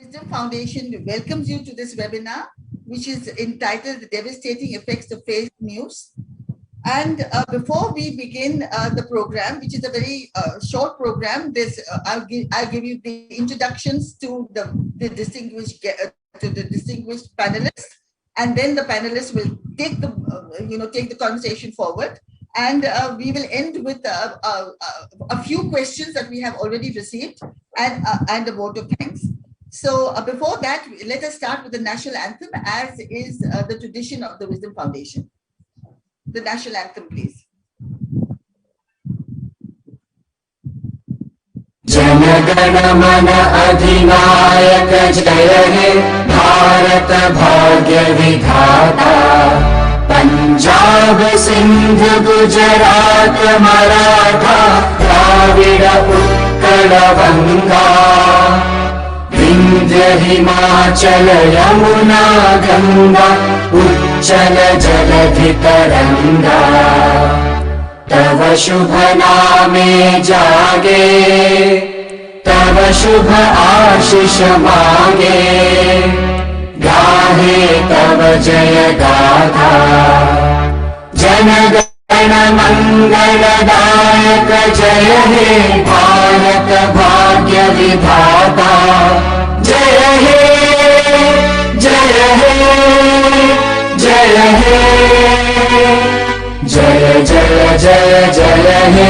Wisdom Foundation welcomes you to this webinar, which is entitled The Devastating Effects of Fake News. And before we begin the program, which is a very short program, I'll give you the introductions to the distinguished panelists, and then the panelists will take the conversation forward. And we will end with a few questions that we have already received and a vote of thanks. So before that, let us start with the national anthem, as is the tradition of the Wisdom Foundation. The national anthem, please. Janagana mana adhinayak jaya he Bharat bhagya vidhata Punjab Sindh Gujarat Maratha Dravida Utkala Vanga Vindhya Himachal Yamuna Ganga Uchala Jaladhi Taranga तव शुभ नामे जागे तव शुभ आशीष मांगे गाहे तव जय गाथा जन गण मंगलदायक जय हे भारत भाग्य विधाता जय हे जय हे जय हे जय जय जय जय हे.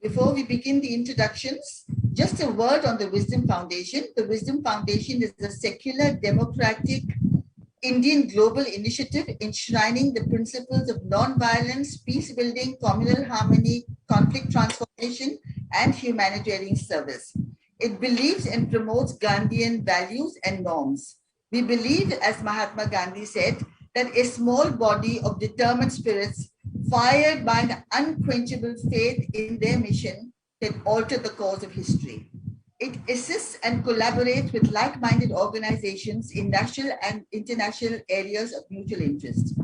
Before we begin the introductions, just a word on the Wisdom Foundation. The Wisdom Foundation is a secular, democratic, Indian global initiative enshrining the principles of non-violence, peace building, communal harmony, conflict transformation, and humanitarian service. It believes and promotes Gandhian values and norms. We believe, as Mahatma Gandhi said, that a small body of determined spirits fired by an unquenchable faith in their mission can alter the course of history. It assists and collaborates with like-minded organizations in national and international areas of mutual interest.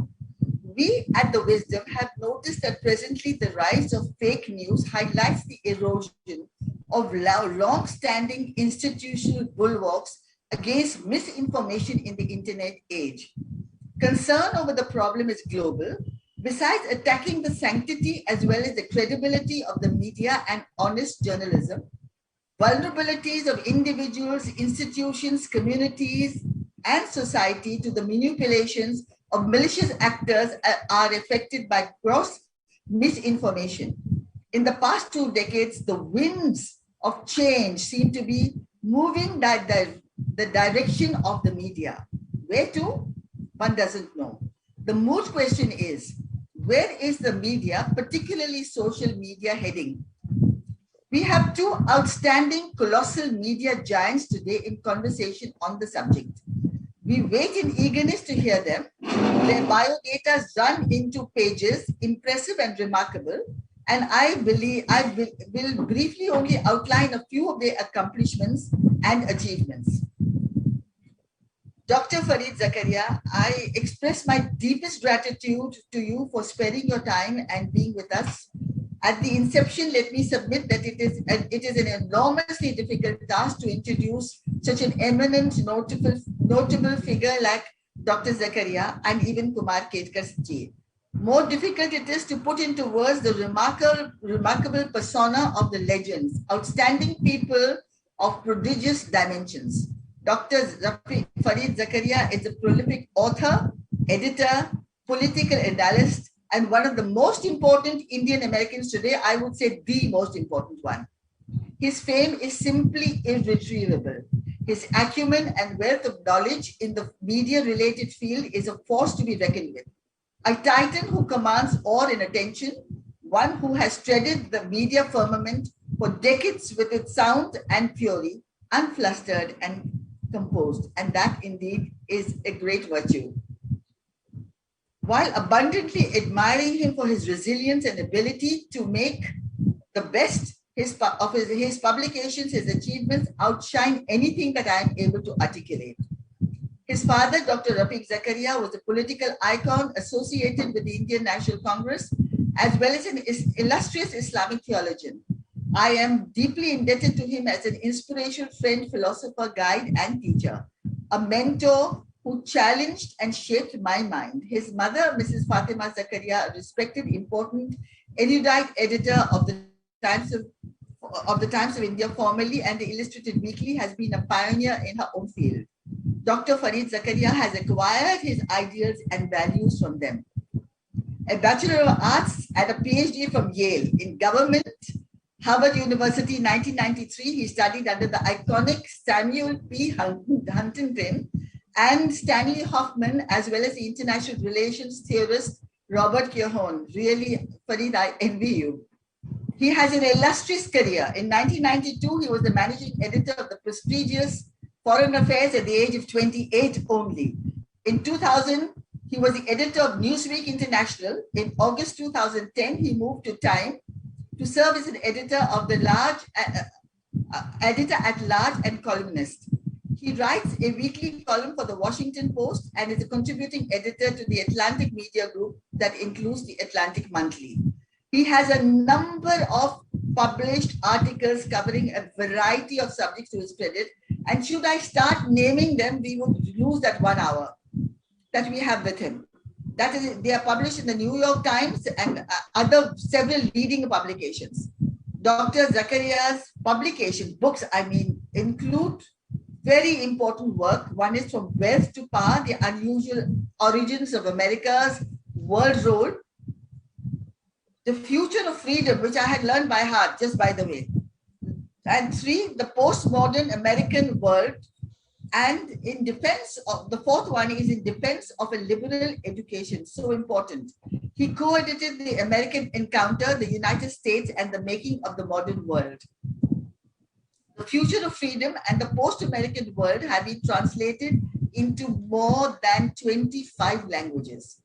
We at the Wisdom have noticed that presently the rise of fake news highlights the erosion of long-standing institutional bulwarks against misinformation in the internet age. Concern over the problem is global. Besides attacking the sanctity as well as the credibility of the media and honest journalism, vulnerabilities of individuals, institutions, communities, and society to the manipulations of malicious actors are affected by gross misinformation. In the past 2 decades, the winds of change seem to be moving the direction of the media. Where to? One doesn't know. The moot question is, where is the media, particularly social media, heading? We have 2 outstanding colossal media giants today in conversation on the subject. We wait in eagerness to hear them. Their biodata run into pages, impressive and remarkable. And I will briefly only outline a few of their accomplishments and achievements. Dr. Farid Zakaria, I express my deepest gratitude to you for sparing your time and being with us. At the inception, let me submit that it is an enormously difficult task to introduce such an eminent, notable figure like Dr. Zakaria and even Kumar Ketkar ji. More difficult it is to put into words the remarkable persona of the legends, outstanding people of prodigious dimensions. Dr. Farid Zakaria is a prolific author, editor, political analyst, and one of the most important Indian Americans today, I would say the most important one. His fame is simply irretrievable. His acumen and wealth of knowledge in the media-related field is a force to be reckoned with. A titan who commands awe and attention, one who has treaded the media firmament for decades with its sound and fury, unflustered and composed, and that indeed is a great virtue. While abundantly admiring him for his resilience and ability to make the best of his publications, his achievements outshine anything that I am able to articulate. His father, Dr. Rafiq Zakaria, was a political icon associated with the Indian National Congress, as well as an illustrious Islamic theologian. I am deeply indebted to him as an inspirational friend, philosopher, guide, and teacher, a mentor who challenged and shaped my mind. His mother, Mrs. Fatima Zakaria, a respected, important, erudite editor of the Times of India formerly and the Illustrated Weekly, has been a pioneer in her own field. Dr. Farid Zakaria has acquired his ideals and values from them. A Bachelor of Arts and a PhD from Yale in Government, Harvard University, 1993. He studied under the iconic Samuel P. Huntington and Stanley Hoffman, as well as the international relations theorist Robert Keohane. Really, Farid, I envy you. He has an illustrious career. In 1992, he was the managing editor of the prestigious Foreign Affairs at the age of 28 only. In 2000, he was the editor of Newsweek International. In August 2010, he moved to Time to serve as an editor of the editor at large and columnist. He writes a weekly column for the Washington Post and is a contributing editor to the Atlantic Media Group that includes the Atlantic Monthly. He has a number of published articles covering a variety of subjects to his credit. And should I start naming them, we would lose that 1 hour that we have with him. That is, they are published in the New York Times and other several leading publications. Dr. Zakaria's publication, books, include very important work. One is From Wealth to Power, The Unusual Origins of America's World Role. The Future of Freedom, which I had learned by heart, just by the way. And 3, The Postmodern American World. And in defense of, the 4th one is In Defense of a Liberal Education, so important. He co-edited The American Encounter, The United States and the Making of the Modern World. The Future of Freedom and the Post-American World have been translated into more than 25 languages.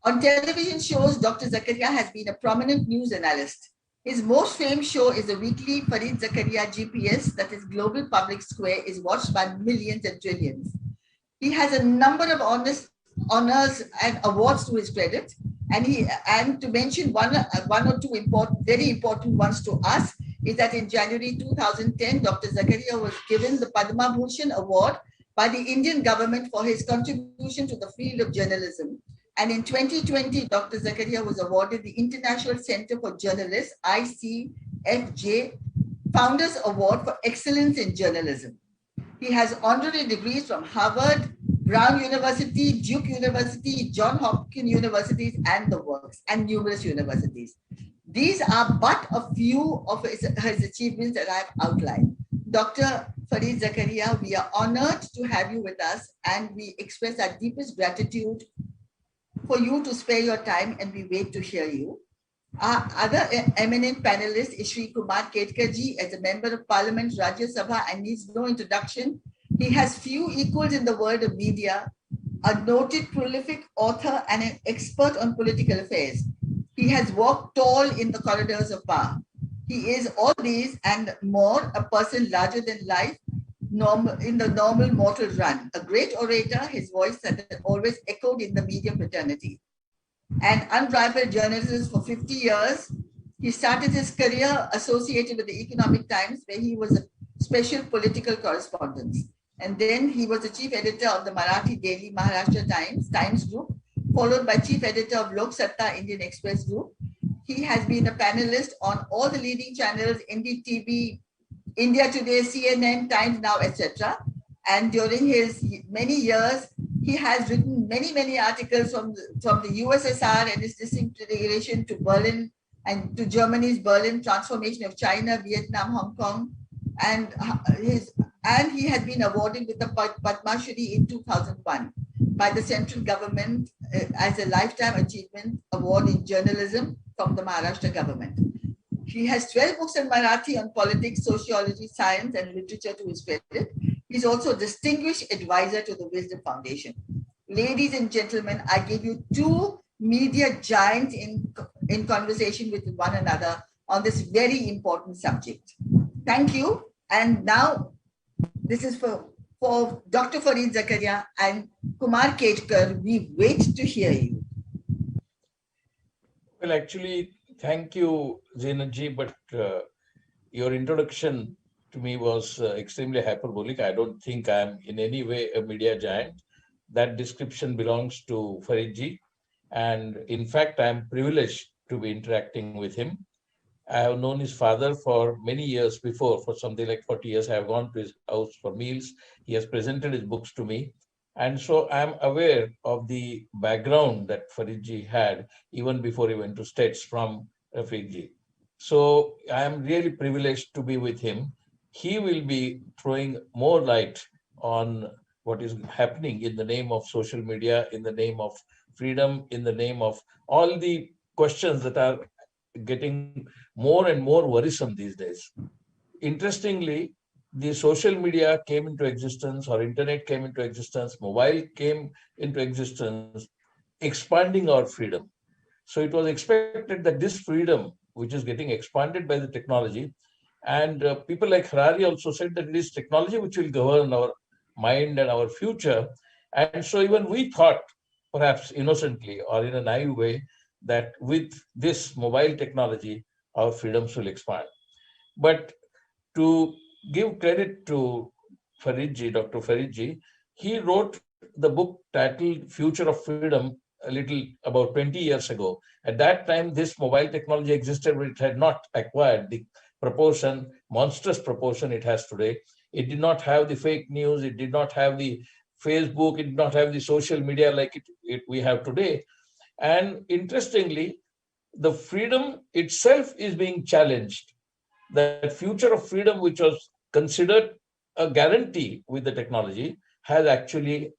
On television shows, Dr. Zakaria has been a prominent news analyst. His most famous show is the weekly Farid Zakaria GPS, that is Global Public Square, is watched by millions and trillions. He has a number of honors and awards to his credit. And to mention one or two very important ones to us is that in January 2010, Dr. Zakaria was given the Padma Bhushan Award by the Indian government for his contribution to the field of journalism. And in 2020, Dr. Zakaria was awarded the International Center for Journalists, ICFJ, Founders Award for Excellence in Journalism. He has honorary degrees from Harvard, Brown University, Duke University, Johns Hopkins Universities, and the works, and numerous universities. These are but a few of his achievements that I have outlined. Dr. Farid Zakaria, we are honored to have you with us, and we express our deepest gratitude for you to spare your time, and we wait to hear you. Our other eminent panelist is Shri Kumar Ketkarji, as a member of Parliament, Rajya Sabha, and needs no introduction. He has few equals in the world of media, a noted prolific author and an expert on political affairs. He has walked tall in the corridors of power. He is all these and more, a person larger than life, in the normal mortal run. A great orator, his voice has always echoed in the media fraternity. An unrivaled journalist for 50 years, he started his career associated with the Economic Times, where he was a special political correspondent. And then he was the chief editor of the Marathi daily Maharashtra Times Group, followed by chief editor of Lok Satta Indian Express Group. He has been a panelist on all the leading channels, NDTV, India Today, CNN, Times Now, etc. And during his many years, he has written many articles from the USSR and its disintegration to Berlin and to Germany's Berlin, transformation of China, Vietnam, Hong Kong. And he has been awarded with the Padma Shri in 2001 by the central government as a Lifetime Achievement Award in Journalism from the Maharashtra government. He has 12 books in Marathi on politics, sociology, science, and literature to his credit. He's also a distinguished advisor to the Wisdom Foundation. Ladies and gentlemen, I give you two media giants in conversation with one another on this very important subject. Thank you. And now, this is for Dr. Farid Zakaria and Kumar Ketkar. We wait to hear you. Well, actually, thank you, Zainab ji, but your introduction to me was extremely hyperbolic. I don't think I'm in any way a media giant. That description belongs to Faridji. And in fact, I'm privileged to be interacting with him. I have known his father for many years before, for something like 40 years. I have gone to his house for meals. He has presented his books to me. And so I'm aware of the background that Faridji had even before he went to States from Rafiqji. So I am really privileged to be with him. He will be throwing more light on what is happening in the name of social media, in the name of freedom, in the name of all the questions that are getting more and more worrisome these days. Interestingly, the social media came into existence, or internet came into existence, mobile came into existence, expanding our freedom. So it was expected that this freedom, which is getting expanded by the technology, and people like Harari also said that it is technology which will govern our mind and our future. And so even we thought, perhaps innocently or in a naive way, that with this mobile technology, our freedoms will expand. But to give credit to Faridji, Dr. Faridji, he wrote the book titled Future of Freedom a little about 20 years ago. At that time, this mobile technology existed, but it had not acquired the proportion, monstrous proportion it has today. It did not have the fake news. It did not have the Facebook. It did not have the social media like we have today. And interestingly, the freedom itself is being challenged. That future of freedom, which was considered a guarantee with the technology, has actually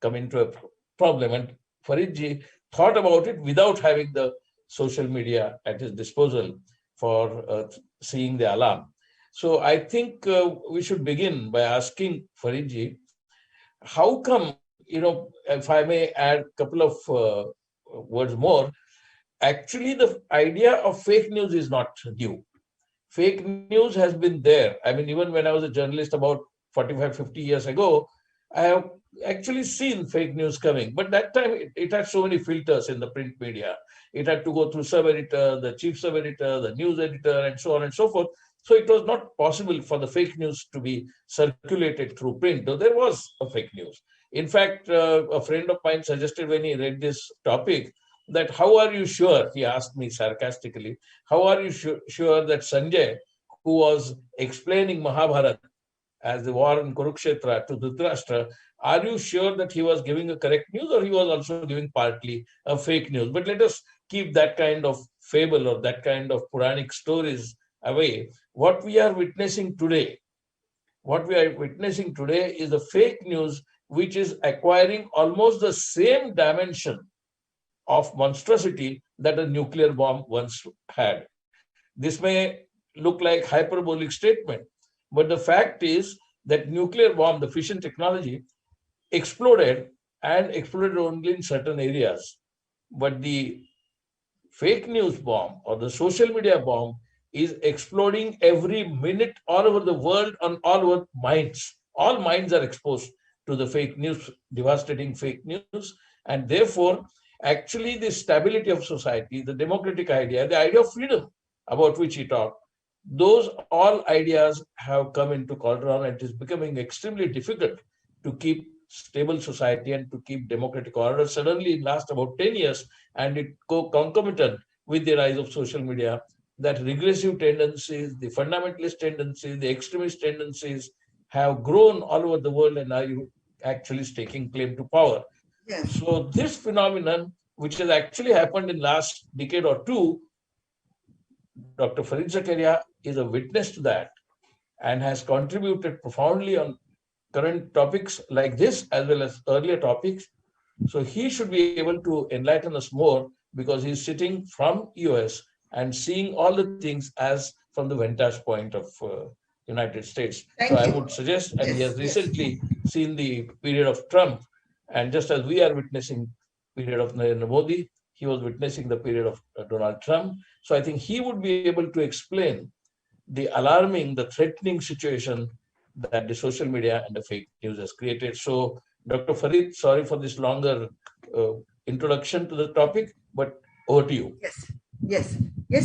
come into a problem. And Faridji thought about it without having the social media at his disposal for seeing the alarm. So I think we should begin by asking Faridji, how come, if I may add a couple of words more, actually the idea of fake news is not new. Fake news has been there. I mean, even when I was a journalist about 45, 50 years ago, I have actually seen fake news coming. But that time, it had so many filters in the print media. It had to go through sub-editor, the chief sub-editor, the news editor, and so on and so forth. So it was not possible for the fake news to be circulated through print, though there was a fake news. In fact, a friend of mine suggested when he read this topic that how are you sure, he asked me sarcastically, how are you sure that Sanjay, who was explaining Mahabharata as the war in Kurukshetra to Dhritarashtra, are you sure that he was giving a correct news or he was also giving partly a fake news? But let us keep that kind of fable or that kind of Puranic stories away. What we are witnessing today is the fake news which is acquiring almost the same dimension of monstrosity that a nuclear bomb once had. This may look like hyperbolic statement, but the fact is that nuclear bomb, the fission technology, exploded and exploded only in certain areas. But the fake news bomb or the social media bomb is exploding every minute all over the world on all our minds. All minds are exposed to the fake news, devastating fake news, and therefore actually the stability of society, the democratic idea, the idea of freedom about which he talked, those all ideas have come into cauldron, and it is becoming extremely difficult to keep stable society and to keep democratic order. Suddenly, it lasts about 10 years, and it concomitant with the rise of social media, that regressive tendencies, the fundamentalist tendencies, the extremist tendencies have grown all over the world and are actually staking claim to power. Yes. So this phenomenon, which has actually happened in last decade or two, Dr. Farid Zakaria is a witness to that and has contributed profoundly on current topics like this as well as earlier topics. So he should be able to enlighten us more because he's sitting from US and seeing all the things as from the vantage point of United States. So I would suggest, and he has recently seen the period of Trump, and just as we are witnessing period of Narendra Modi, he was witnessing the period of Donald Trump. So I think he would be able to explain the alarming, the threatening situation that the social media and the fake news has created. So Dr. Farid, sorry for this longer introduction to the topic, but over to you. Yes,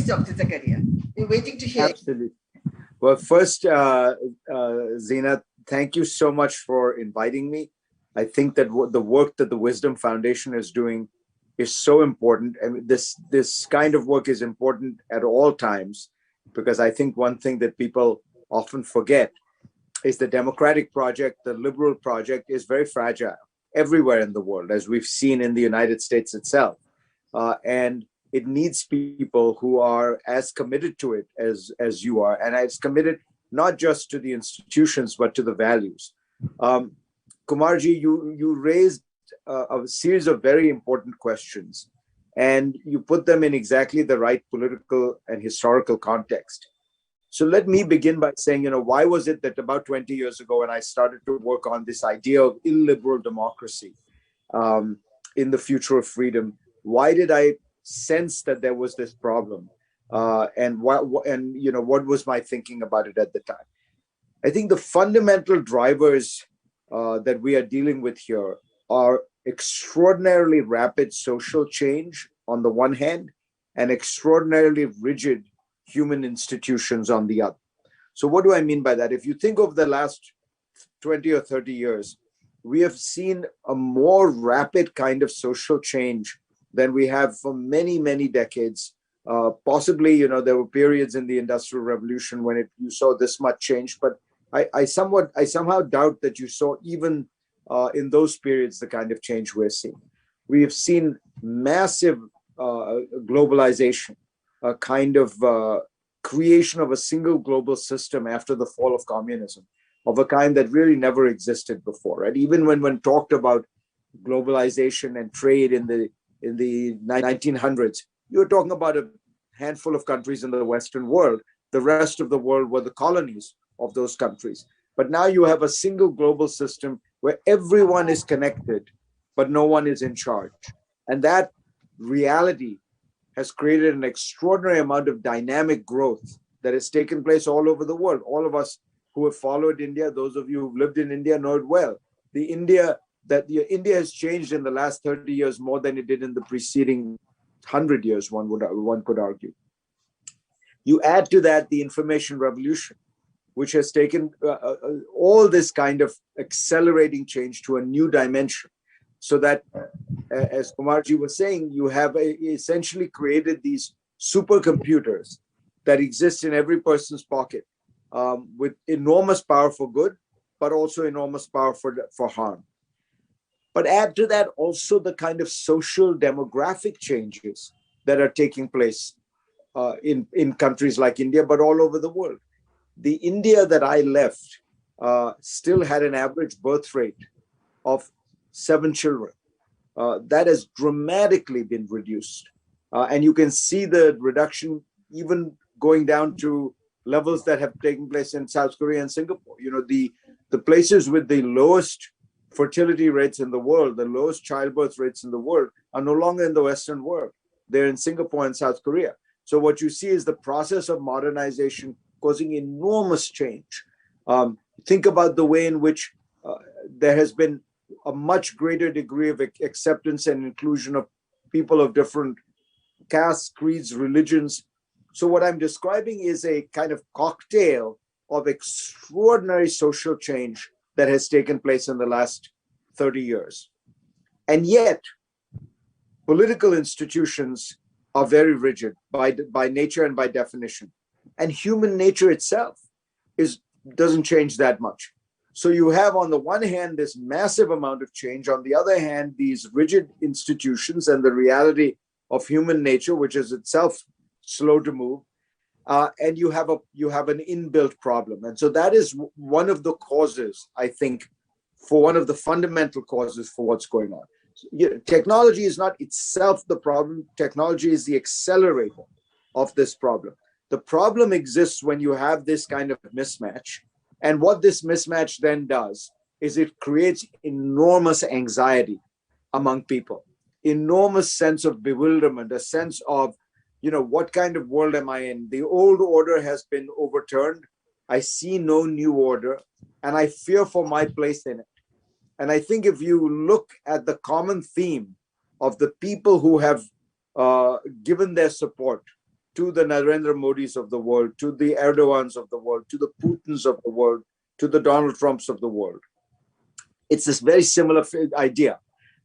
Dr. Zakaria. We're waiting to hear. Absolutely. Well, first, Zina, thank you so much for inviting me. I think that the work that the Wisdom Foundation is doing is so important. And this kind of work is important at all times, because I think one thing that people often forget is the democratic project, the liberal project is very fragile everywhere in the world, as we've seen in the United States itself. And it needs people who are as committed to it as you are, and as committed not just to the institutions, but to the values. Kumarji, you raised a series of very important questions, and you put them in exactly the right political and historical context. So let me begin by saying, why was it that about 20 years ago, when I started to work on this idea of illiberal democracy in the future of freedom, why did I sense that there was this problem? And what was my thinking about it at the time? I think the fundamental drivers that we are dealing with here are extraordinarily rapid social change on the one hand, and extraordinarily rigid human institutions on the other. So what do I mean by that? If you think of the last 20 or 30 years, we have seen a more rapid kind of social change than we have for many, many decades. Possibly, there were periods in the Industrial Revolution when you saw this much change, but I somehow doubt that you saw even in those periods the kind of change we're seeing. We have seen massive globalization, a kind of creation of a single global system after the fall of communism, of a kind that really never existed before. Right? Even when one talked about globalization and trade in the 1900s, you were talking about a handful of countries in the Western world. The rest of the world were the colonies of those countries. But now you have a single global system where everyone is connected, but no one is in charge. And that reality has created an extraordinary amount of dynamic growth that has taken place all over the world. All of us who have followed India, those of you who've lived in India know it well. India has changed in the last 30 years more than it did in the preceding 100 years, one could argue. You add to that the information revolution, which has taken all this kind of accelerating change to a new dimension. So that, as Kumarji was saying, you have essentially created these supercomputers that exist in every person's pocket, with enormous power for good, but also enormous power for harm. But add to that also the kind of social demographic changes that are taking place in countries like India, but all over the world. The India that I left still had an average birth rate of 7 children. That has dramatically been reduced. And you can see the reduction even going down to levels that have taken place in South Korea and Singapore. The places with the lowest fertility rates in the world, the lowest childbirth rates in the world, are no longer in the Western world. They're in Singapore and South Korea. So what you see is the process of modernization causing enormous change. Think about the way in which there has been a much greater degree of acceptance and inclusion of people of different castes, creeds, religions. So what I'm describing is a kind of cocktail of extraordinary social change that has taken place in the last 30 years. And yet, political institutions are very rigid by nature and by definition. And human nature itself doesn't change that much. So you have, on the one hand, this massive amount of change. On the other hand, these rigid institutions and the reality of human nature, which is itself slow to move. And you have an inbuilt problem. And so that is one of the causes, I think, for one of the fundamental causes for what's going on. Technology is not itself the problem. Technology is the accelerator of this problem. The problem exists when you have this kind of mismatch. And what this mismatch then does is it creates enormous anxiety among people, enormous sense of bewilderment, a sense of, what kind of world am I in? The old order has been overturned. I see no new order, and I fear for my place in it. And I think if you look at the common theme of the people who have given their support to the Narendra Modis of the world, to the Erdogans of the world, to the Putins of the world, to the Donald Trumps of the world. It's this very similar idea.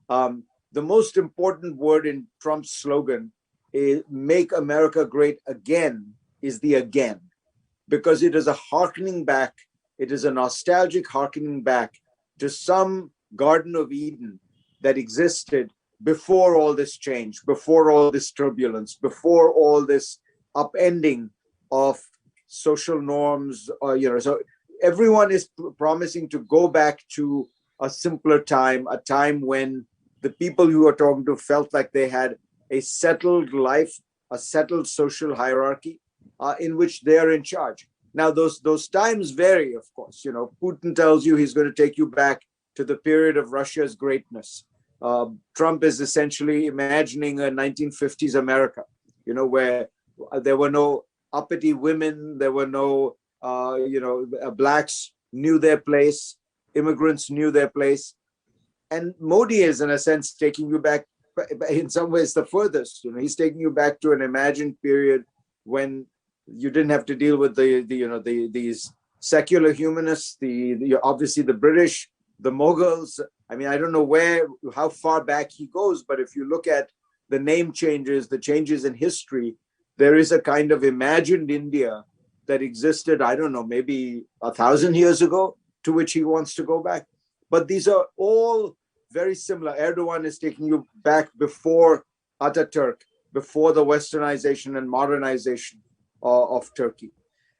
The most important word in Trump's slogan is "Make America Great Again," is the again, because it is a hearkening back, it is a nostalgic hearkening back to some Garden of Eden that existed before all this change, before all this turbulence, before all this upending of social norms. So everyone is promising to go back to a simpler time, a time when the people you are talking to felt like they had a settled life, a settled social hierarchy in which they are in charge. Now, those times vary, of course. Putin tells you he's going to take you back to the period of Russia's greatness. Trump is essentially imagining a 1950s America, where there were no uppity women, there were no, blacks knew their place, immigrants knew their place. And Modi is, in a sense, taking you back, in some ways, the furthest. He's taking you back to an imagined period when you didn't have to deal with these secular humanists, obviously the British, the Mughals. I mean, I don't know how far back he goes, but if you look at the name changes, the changes in history, there is a kind of imagined India that existed, I don't know, maybe 1,000 years ago, to which he wants to go back. But these are all very similar. Erdogan is taking you back before Ataturk, before the westernization and modernization of Turkey.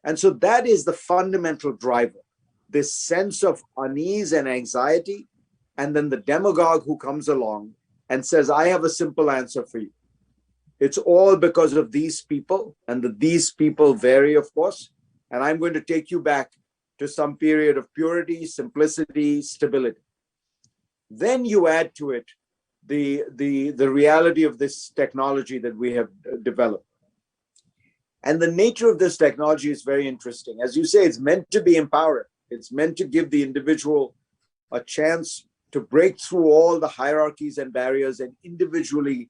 And so that is the fundamental driver, this sense of unease and anxiety, and then the demagogue who comes along and says, I have a simple answer for you. It's all because of these people, and these people vary, of course, and I'm going to take you back to some period of purity, simplicity, stability. Then you add to it the reality of this technology that we have developed. And the nature of this technology is very interesting. As you say, it's meant to be empowering. It's meant to give the individual a chance to break through all the hierarchies and barriers and individually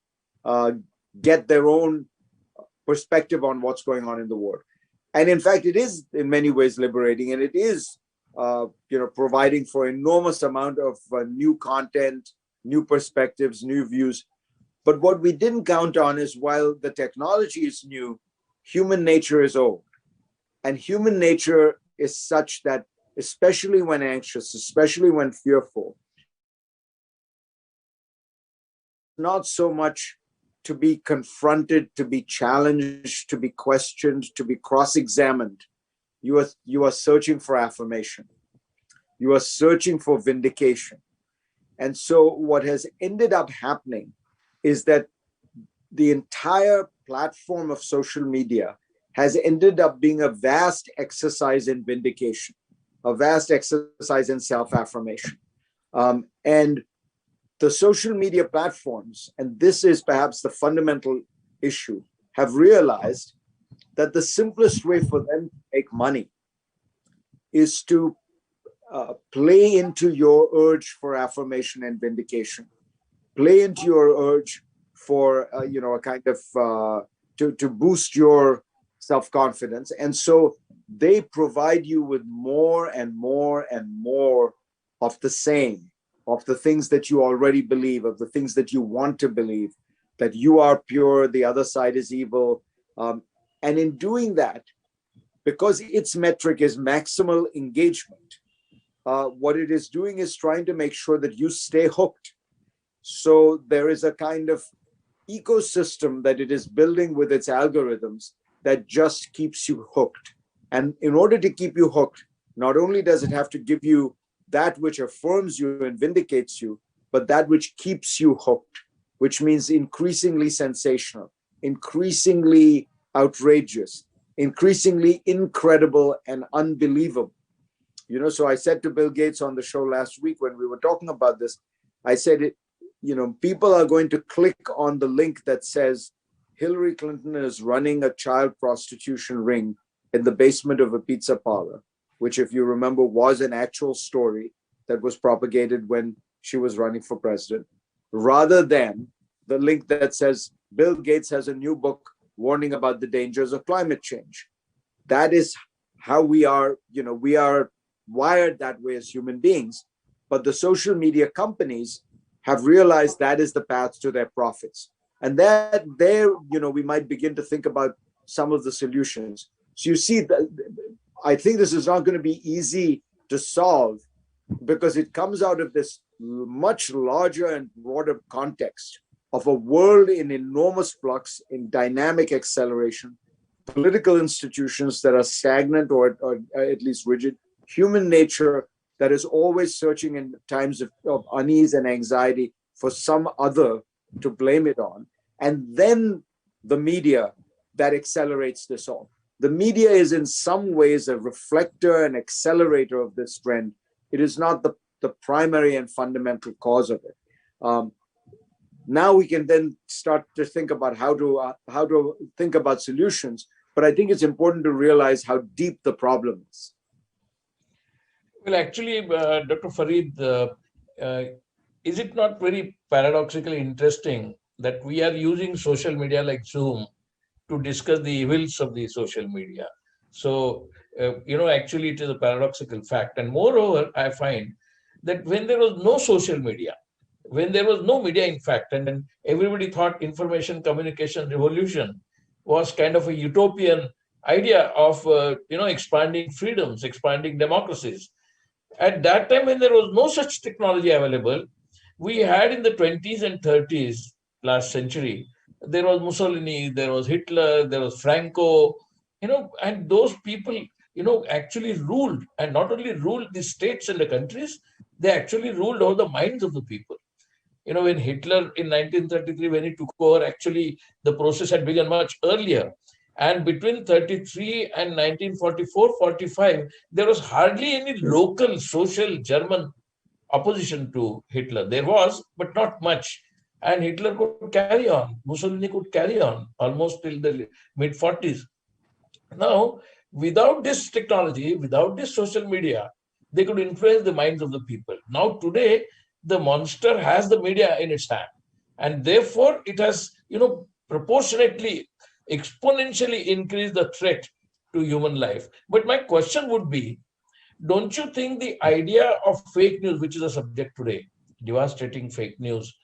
get their own perspective on what's going on in the world. And in fact, it is in many ways liberating, and it is providing for enormous amount of new content, new perspectives, new views. But what we didn't count on is, while the technology is new, human nature is old. And human nature is such that, especially when anxious, especially when fearful, not so much to be confronted, to be challenged, to be questioned, to be cross-examined. You are searching for affirmation. You are searching for vindication. And so what has ended up happening is that the entire platform of social media has ended up being a vast exercise in vindication, a vast exercise in self-affirmation. And the social media platforms, and this is perhaps the fundamental issue, have realized that the simplest way for them to make money is to play into your urge for affirmation and vindication, play into your urge for a kind of to boost your self-confidence. And so they provide you with more and more and more of the same, of the things that you already believe, of the things that you want to believe, that you are pure, the other side is evil. And in doing that, because its metric is maximal engagement, what it is doing is trying to make sure that you stay hooked. So there is a kind of ecosystem that it is building with its algorithms that just keeps you hooked. And in order to keep you hooked, not only does it have to give you that which affirms you and vindicates you, but that which keeps you hooked, which means increasingly sensational, increasingly outrageous, increasingly incredible and unbelievable. So I said to Bill Gates on the show last week when we were talking about this, I said, people are going to click on the link that says Hillary Clinton is running a child prostitution ring in the basement of a pizza parlor, which, if you remember, was an actual story that was propagated when she was running for president, rather than the link that says Bill Gates has a new book warning about the dangers of climate change. That is how we are, we are wired that way as human beings. But the social media companies have realized that is the path to their profits. And that there, we might begin to think about some of the solutions. So you see, I think this is not going to be easy to solve because it comes out of this much larger and broader context of a world in enormous flux, in dynamic acceleration, political institutions that are stagnant or at least rigid, human nature that is always searching in times of unease and anxiety for some other to blame it on. And then the media that accelerates this all. The media is in some ways a reflector and accelerator of this trend. It is not the primary and fundamental cause of it. Now we can then start to think about how to think about solutions. But I think it's important to realize how deep the problem is. Well, actually, Dr. Farid, is it not very paradoxically interesting that we are using social media like Zoom to discuss the evils of the social media? So, actually, it is a paradoxical fact. And moreover, I find that when there was no social media, when there was no media, in fact, and everybody thought information communication revolution was kind of a utopian idea of, expanding freedoms, expanding democracies. At that time, when there was no such technology available, we had in the 20s and 30s last century, there was Mussolini, there was Hitler, there was Franco, and those people, actually ruled, and not only ruled the states and the countries, they actually ruled over the minds of the people. When Hitler in 1933, when he took over, actually the process had begun much earlier. And between 33 and 1944-45, there was hardly any local social German opposition to Hitler. There was, but not much. And Hitler could carry on. Mussolini could carry on almost till the mid-40s. Now, without this technology, without this social media, they could influence the minds of the people. Now, today, the monster has the media in its hand. And therefore, it has, proportionately, exponentially increased the threat to human life. But my question would be, don't you think the idea of fake news, which is a subject today, devastating fake news,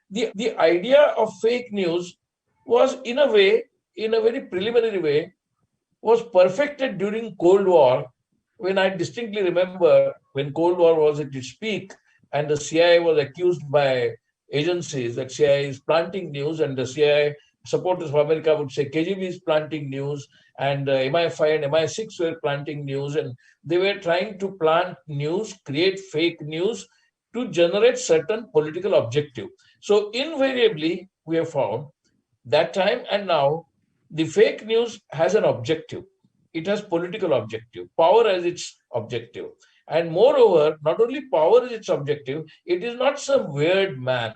the idea of fake news was in a way, in a very preliminary way, was perfected during Cold War, when I distinctly remember when Cold War was at its peak and the CIA was accused by agencies that CIA is planting news, and the CIA supporters of America would say KGB is planting news, and MI5 and MI6 were planting news, and they were trying to plant news, create fake news to generate certain political objective. So invariably, we have found that time and now, the fake news has an objective. It has political objective, power as its objective. And moreover, not only power is its objective, it is not some weird man,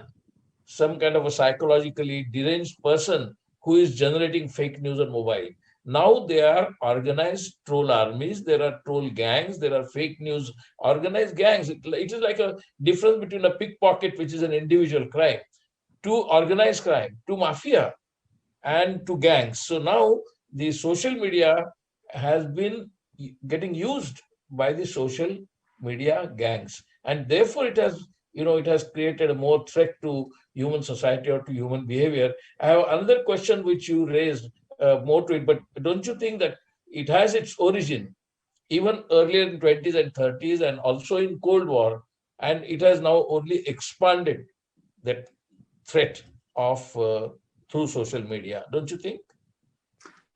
some kind of a psychologically deranged person who is generating fake news on mobile. Now they are organized troll armies, there are troll gangs, there are fake news organized gangs. It is like a difference between a pickpocket, which is an individual crime, to organized crime, to mafia, and to gangs. So now the social media has been getting used by the social media gangs, and therefore it has created a more threat to human society or to human behavior. I have another question which you raised more to it, but don't you think that it has its origin even earlier in 20s and 30s and also in Cold War, and it has now only expanded that threat of through social media, don't you think?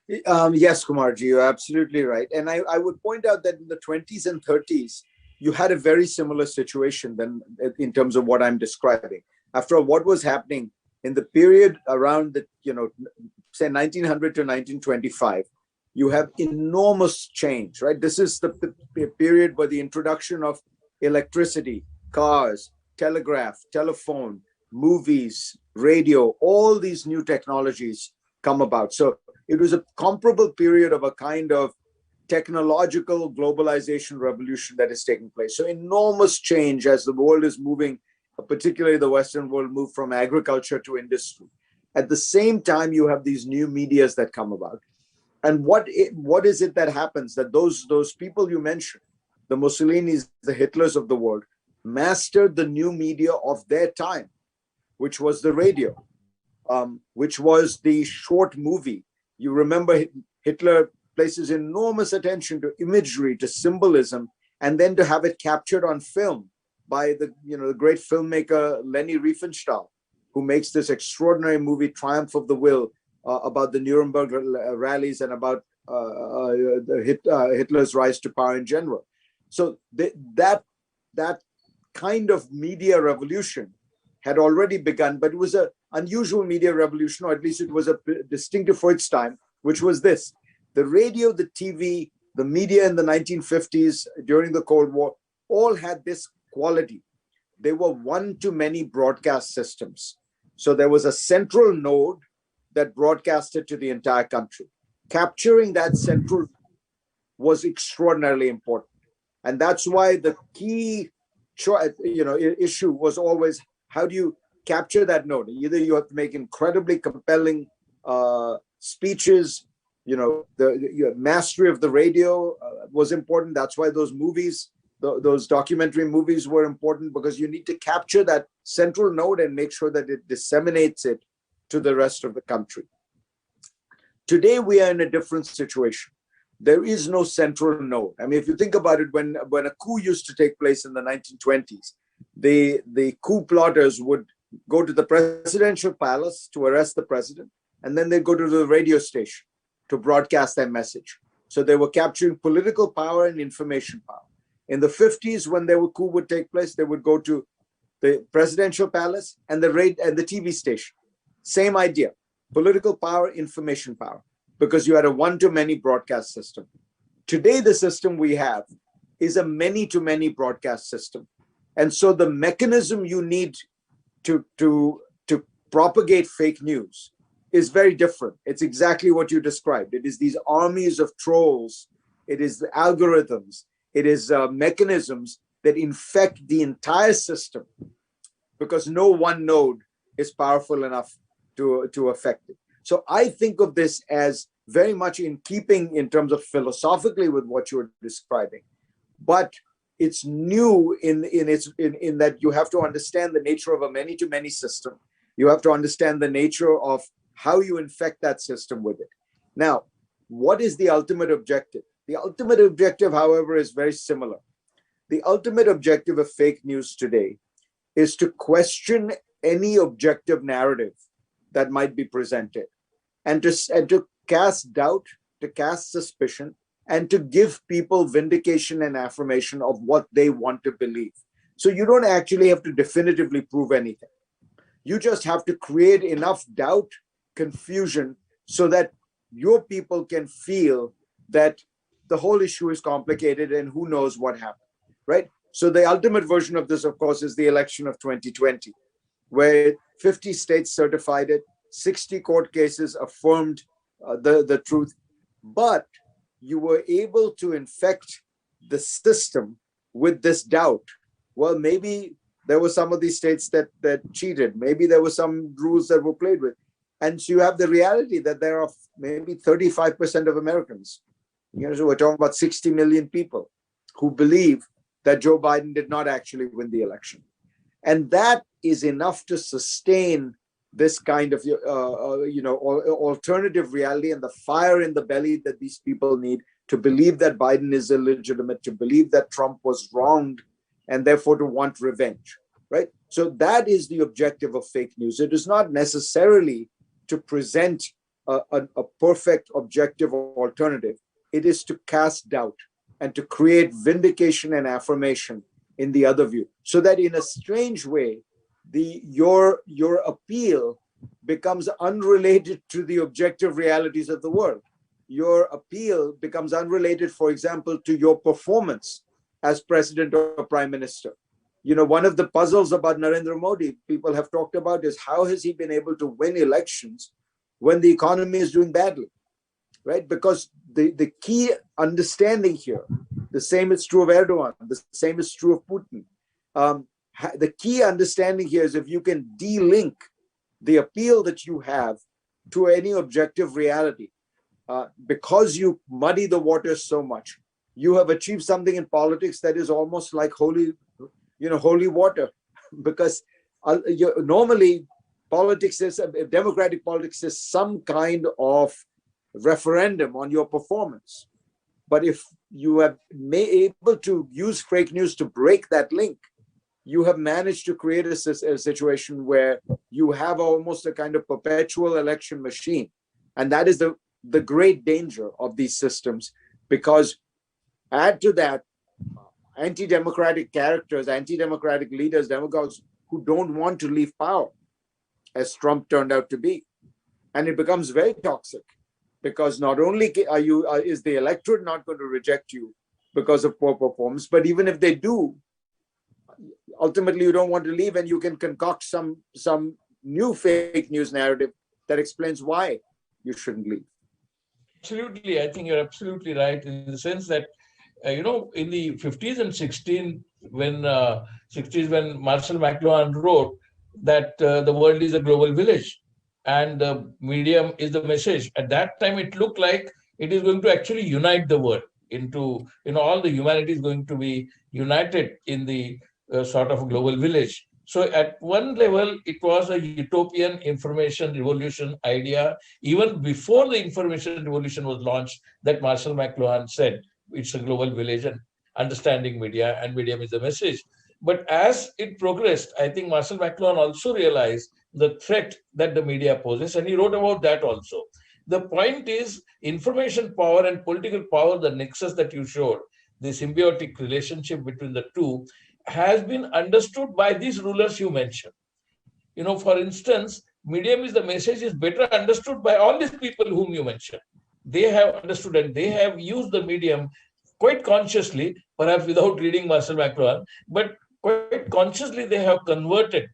Yes, Kumarji, you're absolutely right. And I would point out that in the 20s and 30s, you had a very similar situation than in terms of what I'm describing. After all, what was happening in the period around the, say 1900 to 1925, you have enormous change, right? This is the period where the introduction of electricity, cars, telegraph, telephone, movies, radio, all these new technologies come about. So it was a comparable period of a kind of technological globalization revolution that is taking place. So enormous change as the world is moving, particularly the Western world, moved from agriculture to industry. At the same time, you have these new medias that come about. And what is it that happens? That those people you mentioned, the Mussolinis, the Hitlers of the world, mastered the new media of their time, which was the radio, which was the short movie. You remember Hitler places enormous attention to imagery, to symbolism, and then to have it captured on film by the great filmmaker Leni Riefenstahl, who makes this extraordinary movie, Triumph of the Will, about the Nuremberg rallies and about Hitler's rise to power in general. So that kind of media revolution had already begun, but it was an unusual media revolution, or at least it was a distinctive for its time, which was this: the radio, the TV, the media in the 1950s during the Cold War all had this quality. They were one-to-many broadcast systems. So there was a central node that broadcasted to the entire country. Capturing that central was extraordinarily important. And that's why the key issue was always, how do you capture that node? Either you have to make incredibly compelling speeches, the mastery of the radio was important. That's why those movies, those documentary movies were important, because you need to capture that central node and make sure that it disseminates it to the rest of the country. Today, we are in a different situation. There is no central node. I mean, if you think about it, when a coup used to take place in the 1920s, the coup plotters would go to the presidential palace to arrest the president, and then they'd go to the radio station to broadcast their message. So they were capturing political power and information power. In the 50s, when the coup would take place, they would go to the presidential palace and the TV station. Same idea: political power, information power, because you had a one-to-many broadcast system. Today, the system we have is a many-to-many broadcast system. And so the mechanism you need to propagate fake news is very different. It's exactly what you described. It is these armies of trolls. It is the algorithms. It is mechanisms that infect the entire system, because no one node is powerful enough to affect it. So I think of this as very much in keeping in terms of philosophically with what you're describing, but it's new in that you have to understand the nature of a many-to-many system. You have to understand the nature of how you infect that system with it. Now, what is the ultimate objective? The ultimate objective, however, is very similar. The ultimate objective of fake news today is to question any objective narrative that might be presented, and to cast doubt, to cast suspicion, and to give people vindication and affirmation of what they want to believe. So you don't actually have to definitively prove anything. You just have to create enough doubt, confusion, so that your people can feel that the whole issue is complicated and who knows what happened, right? So the ultimate version of this, of course, is the election of 2020, where 50 states certified it, 60 court cases affirmed the truth, but you were able to infect the system with this doubt. Well, maybe there were some of these states that cheated. Maybe there were some rules that were played with. And so you have the reality that there are maybe 35% of Americans, so we're talking about 60 million people, who believe that Joe Biden did not actually win the election. And that is enough to sustain this kind of alternative reality and the fire in the belly that these people need to believe that Biden is illegitimate, to believe that Trump was wronged, and therefore to want revenge, right? So that is the objective of fake news. It is not necessarily to present a perfect objective or alternative. It is to cast doubt and to create vindication and affirmation in the other view, so that in a strange way, your appeal becomes unrelated to the objective realities of the world. Your appeal becomes unrelated, for example, to your performance as president or prime minister. One of the puzzles about Narendra Modi, people have talked about, is how has he been able to win elections when the economy is doing badly, right? Because the key understanding here, the same is true of Erdogan, the same is true of Putin. The key understanding here is if you can de-link the appeal that you have to any objective reality, because you muddy the waters so much, you have achieved something in politics that is almost like holy water. Because normally politics is, democratic politics is some kind of referendum on your performance. But if you have able to use fake news to break that link, you have managed to create a situation where you have almost a kind of perpetual election machine. And that is the great danger of these systems, because add to that anti-democratic characters, anti-democratic leaders, demagogues who don't want to leave power, as Trump turned out to be. And it becomes very toxic, because not only is the electorate not going to reject you because of poor performance, but even if they do, ultimately you don't want to leave, and you can concoct some new fake news narrative that explains why you shouldn't leave. Absolutely. I think you're absolutely right, in the sense that, in the 50s and 60s, when Marshall McLuhan wrote that the world is a global village and the medium is the message, at that time it looked like it is going to actually unite the world into, all the humanity is going to be united in the sort of global village. So at one level, it was a utopian information revolution idea, even before the information revolution was launched, that Marshall McLuhan said it's a global village and understanding media and medium is the message. But as it progressed, I think Marshall McLuhan also realized the threat that the media poses, and he wrote about that also. The point is, information power and political power, the nexus that you showed, the symbiotic relationship between the two, has been understood by these rulers you mentioned. For instance, medium is the message is better understood by all these people whom you mentioned. They have understood and they have used the medium quite consciously, perhaps without reading Marshall McLuhan, but quite consciously they have converted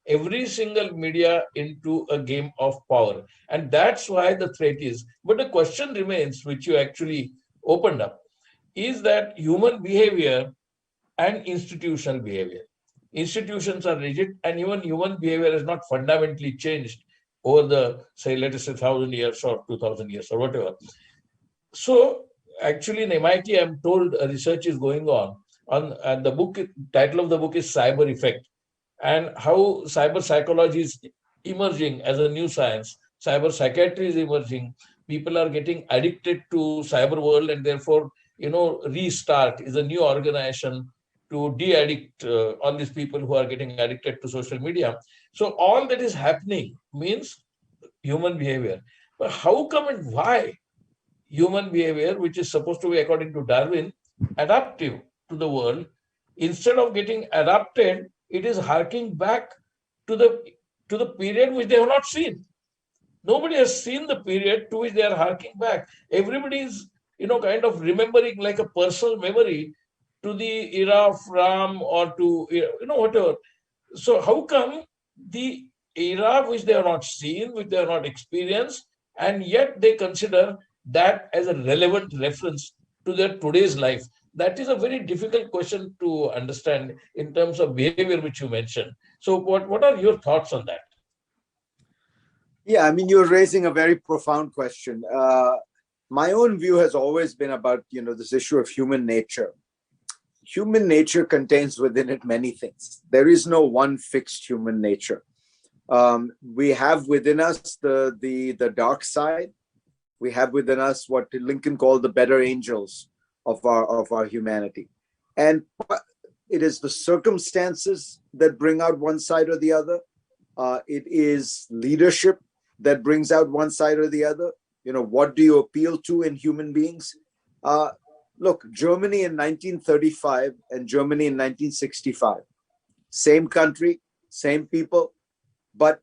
every single media into a game of power. And that's why the threat is. But the question remains, which you actually opened up, is that human behavior and institutional behavior. Institutions are rigid, and even human behavior has not fundamentally changed over the, say, let us say 1,000 years or 2,000 years or whatever. So actually in MIT, I'm told a research is going on, and the title of the book is Cyber Effect, and how cyber psychology is emerging as a new science. Cyber psychiatry is emerging. People are getting addicted to cyber world, and therefore, Restart is a new organization to de-addict all these people who are getting addicted to social media. So all that is happening means human behavior. But how come and why human behavior, which is supposed to be, according to Darwin, adaptive to the world, instead of getting adapted, it is harking back to the period which they have not seen. Nobody has seen the period to which they are harking back. Everybody is, kind of remembering like a personal memory to the era of Ram or to, whatever. So how come the era which they have not seen, which they have not experienced, and yet they consider that as a relevant reference to their today's life? That is a very difficult question to understand in terms of behavior, which you mentioned. So what are your thoughts on that? Yeah, I mean, you're raising a very profound question. My own view has always been about, this issue of human nature. Human nature contains within it many things. There is no one fixed human nature. We have within us the dark side. We have within us what Lincoln called the better angels of our humanity. And it is the circumstances that bring out one side or the other. It is leadership that brings out one side or the other. What do you appeal to in human beings? Look, Germany in 1935 and Germany in 1965, same country, same people, but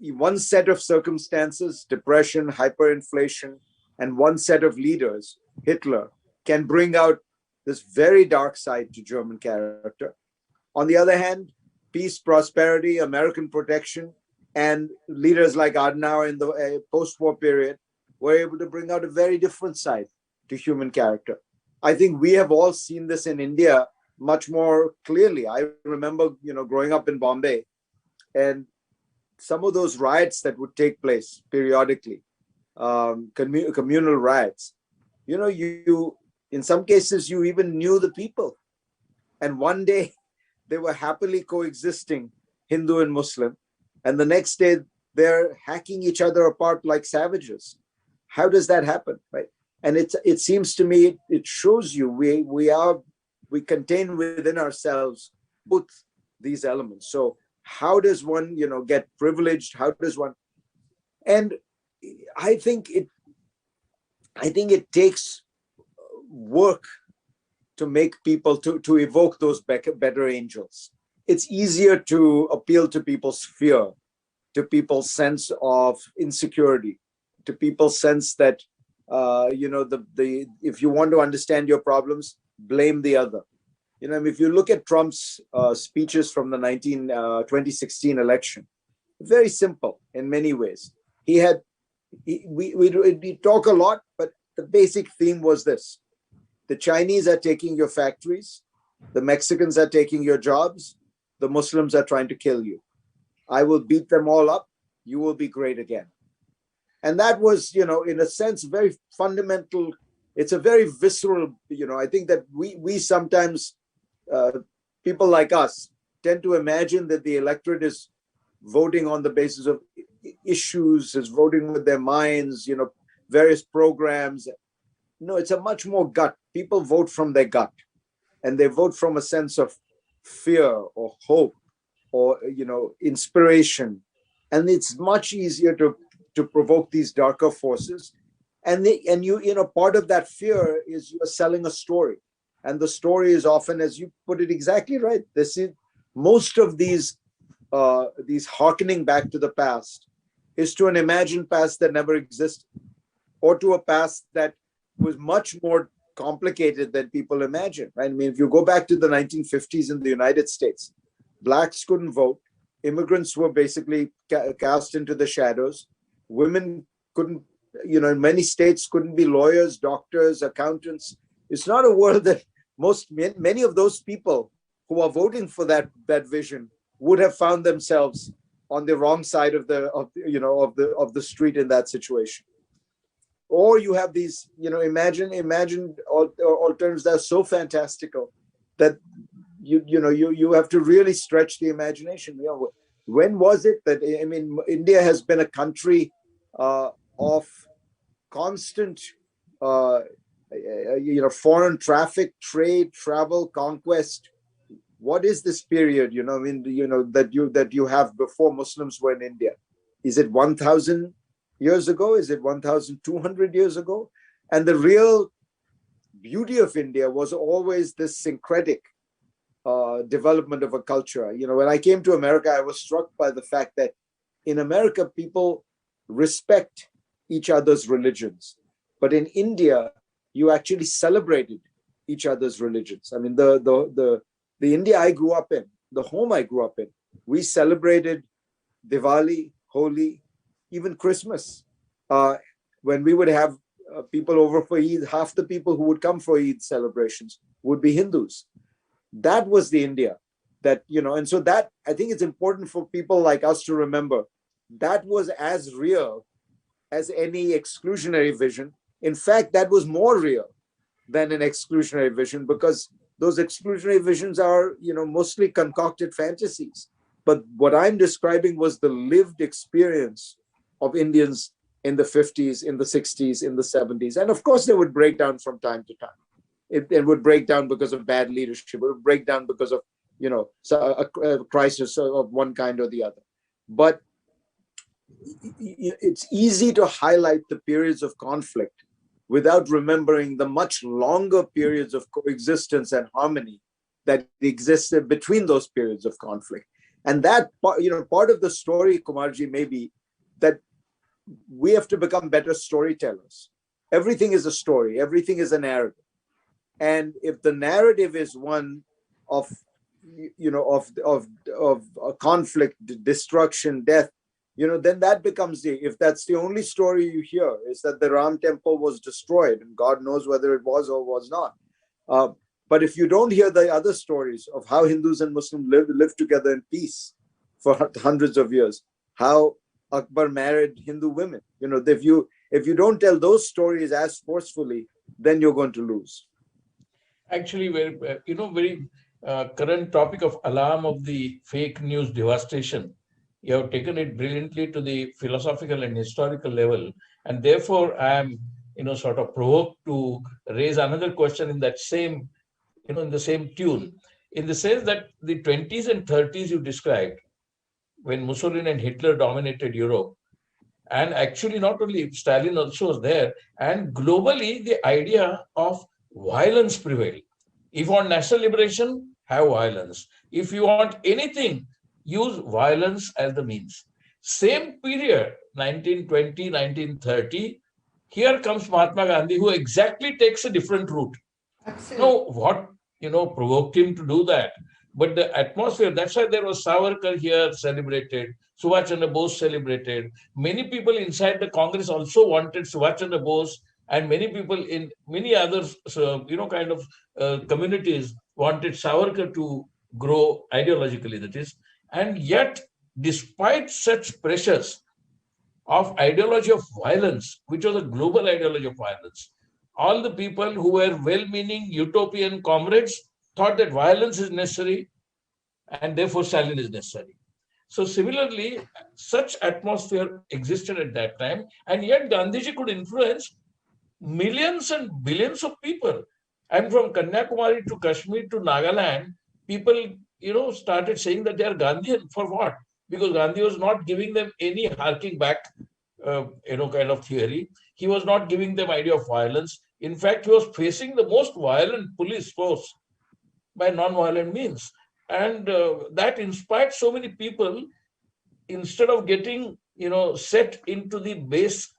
one set of circumstances, depression, hyperinflation, and one set of leaders, Hitler, can bring out this very dark side to German character. On the other hand, peace, prosperity, American protection, and leaders like Adenauer in the post-war period were able to bring out a very different side to human character. I think we have all seen this in India much more clearly. I remember, growing up in Bombay, and some of those riots that would take place periodically, communal riots, you in some cases you even knew the people, and one day they were happily coexisting, Hindu and Muslim, and the next day they're hacking each other apart like savages. How does that happen, right? And it seems to me it shows you we contain within ourselves both these elements. So how does one get privileged? How does one? And I think it takes work to make people to evoke those better angels. It's easier to appeal to people's fear, to people's sense of insecurity, to people's sense that if you want to understand your problems, blame the other. If you look at Trump's speeches from the 2016 election, very simple in many ways. We talk a lot, but the basic theme was this: the Chinese are taking your factories, the Mexicans are taking your jobs, the Muslims are trying to kill you. I will beat them all up. You will be great again. And that was, in a sense, very fundamental. It's a very visceral, I think that we sometimes, people like us, tend to imagine that the electorate is voting on the basis of issues, is voting with their minds, various programs. No, it's a much more gut. People vote from their gut, and they vote from a sense of fear or hope or, inspiration. And it's much easier to provoke these darker forces. And part of that fear is you're selling a story. And the story is often, as you put it exactly right, this is most of these hearkening back to the past is to an imagined past that never existed, or to a past that was much more complicated than people imagine, right? I mean, if you go back to the 1950s in the United States, blacks couldn't vote, immigrants were basically cast into the shadows, women couldn't, in many states couldn't be lawyers, doctors, accountants. It's not a world that many of those people who are voting for that vision would have found themselves on the wrong side of the street in that situation. Or you have these, imagine alternatives that are so fantastical that you have to really stretch the imagination. When was it that, India has been a country of constant, foreign traffic, trade, travel, conquest. What is this period, that you have before Muslims were in India? Is it 1,000 years ago? Is it 1,200 years ago? And the real beauty of India was always this syncretic development of a culture. When I came to America, I was struck by the fact that in America, people respect each other's religions. But in India, you actually celebrated each other's religions. I mean, the India I grew up in, the home I grew up in, we celebrated Diwali, Holi, even Christmas. When we would have people over for Eid, half the people who would come for Eid celebrations would be Hindus. That was the India that, and so that, I think it's important for people like us to remember, that was as real as any exclusionary vision. In fact, that was more real than an exclusionary vision, because those exclusionary visions are, mostly concocted fantasies. But what I'm describing was the lived experience of Indians in the 50s, in the 60s, in the 70s. And of course, they would break down from time to time. It would break down because of bad leadership. It would break down because of, a crisis of one kind or the other. But it's easy to highlight the periods of conflict without remembering the much longer periods of coexistence and harmony that existed between those periods of conflict. And that, part of the story, Kumarji, may be that we have to become better storytellers. Everything is a story. Everything is a narrative. And if the narrative is one of, of conflict, destruction, death, then that becomes if that's the only story you hear, is that the Ram temple was destroyed, and God knows whether it was or was not. But if you don't hear the other stories of how Hindus and Muslims lived together in peace for hundreds of years, how Akbar married Hindu women. You know, if you don't tell those stories as forcefully, then you're going to lose. Actually, very very current topic of alarm of the fake news devastation. You have taken it brilliantly to the philosophical and historical level, and therefore I am sort of provoked to raise another question in that same in the same tune, in the sense that the 20s and 30s you described, when Mussolini and Hitler dominated Europe, and actually not only Stalin also was there, and globally the idea of violence prevailed. If you want national liberation, have violence. If you want anything, use violence as the means. Same period, 1920, 1930, here comes Mahatma Gandhi, who exactly takes a different route. Absolutely. What provoked him to do that? But the atmosphere, that's why there was Savarkar here celebrated, Subhash Chandra Bose celebrated. Many people inside the Congress also wanted Subhash Chandra Bose, and many people in many other, kind of communities wanted Savarkar to grow ideologically, that is. And yet, despite such pressures of ideology of violence, which was a global ideology of violence, all the people who were well-meaning utopian comrades thought that violence is necessary and therefore Stalin is necessary. So similarly, such atmosphere existed at that time, and yet Gandhiji could influence millions and billions of people. And from Kanyakumari to Kashmir to Nagaland, people, started saying that they are Gandhian. For what? Because Gandhi was not giving them any harking back, kind of theory. He was not giving them idea of violence. In fact, he was facing the most violent police force by non-violent means. And that inspired so many people, instead of getting, set into the base,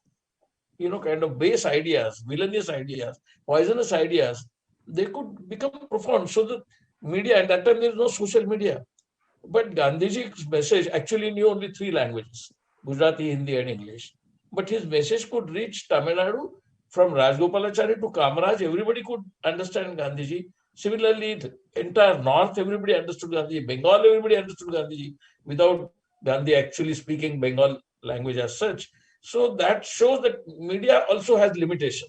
kind of base ideas, villainous ideas, poisonous ideas, they could become profound. So the media, at that time, there is no social media. But Gandhiji's message actually knew only three languages, Gujarati, Hindi, and English. But his message could reach Tamil Nadu, from Rajgopalachari to Kamaraj, everybody could understand Gandhiji. Similarly, the entire North, everybody understood Gandhiji. Bengal, everybody understood Gandhiji without Gandhi actually speaking Bengal language as such. So that shows that media also has limitation.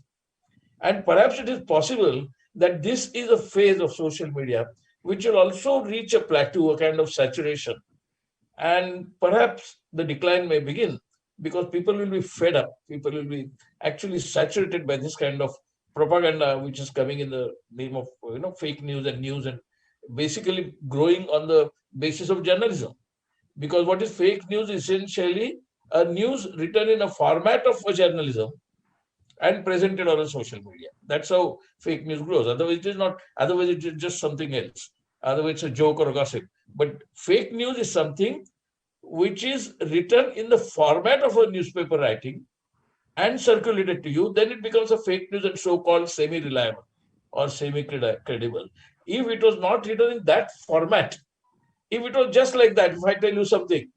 And perhaps it is possible that this is a phase of social media which will also reach a plateau, a kind of saturation. And perhaps the decline may begin, because people will be fed up. People will be actually saturated by this kind of propaganda, which is coming in the name of fake news and basically growing on the basis of journalism. Because what is fake news? Essentially a news written in a format of a journalism and presented on a social media. That's how fake news grows. Otherwise, it is not. Otherwise, it is just something else. Otherwise, it's a joke or a gossip. But fake news is something which is written in the format of a newspaper writing and circulated to you. Then it becomes a fake news and so-called semi-reliable or semi-credible. If it was not written in that format, if it was just like that, if I tell you something,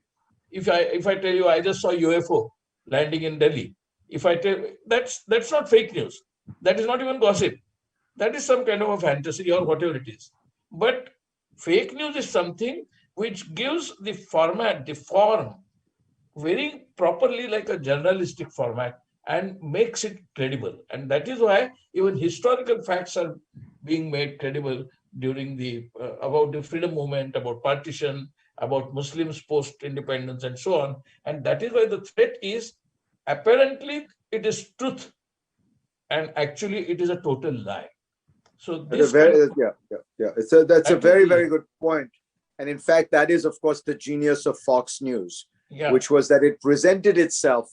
if I tell you I just saw UFO landing in Delhi, if I tell, that's not fake news. That is not even gossip. That is some kind of a fantasy or whatever it is. But fake news is something which gives the format, the form, very properly like a journalistic format and makes it credible. And that is why even historical facts are being made credible during the about the freedom movement, about partition, about Muslims post-independence and so on. And that is why the threat is apparently it is truth and actually it is a total lie. So this that's a very, very good point. And in fact, that is, of course, the genius of Fox News, which was that it presented itself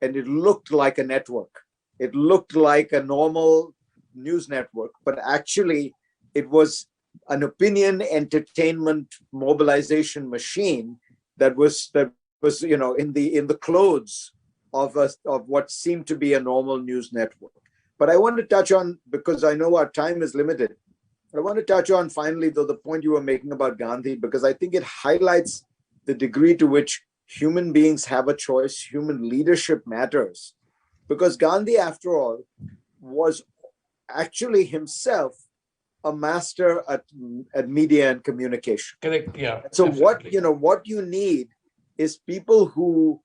and it looked like a network. It looked like a normal news network, but actually it was an opinion entertainment mobilization machine that was in the clothes of what seemed to be a normal news network. But I want to touch on, because I know our time is limited, I want to touch on finally, though, the point you were making about Gandhi, because I think it highlights the degree to which human beings have a choice, human leadership matters. Because Gandhi, after all, was actually himself a master at media and communication. Correct. Yeah. So definitely. What you need is people who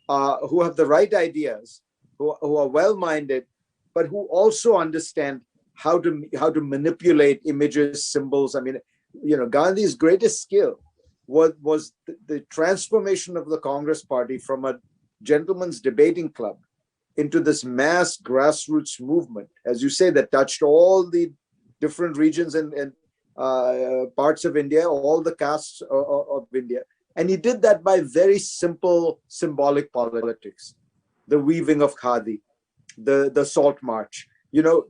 have the right ideas, who are well-minded, but who also understand how to manipulate images, symbols. I mean, Gandhi's greatest skill was the transformation of the Congress Party from a gentleman's debating club into this mass grassroots movement, as you say, that touched all the different regions and parts of India, all the castes of India. And he did that by very simple symbolic politics, the weaving of khadi, the salt march,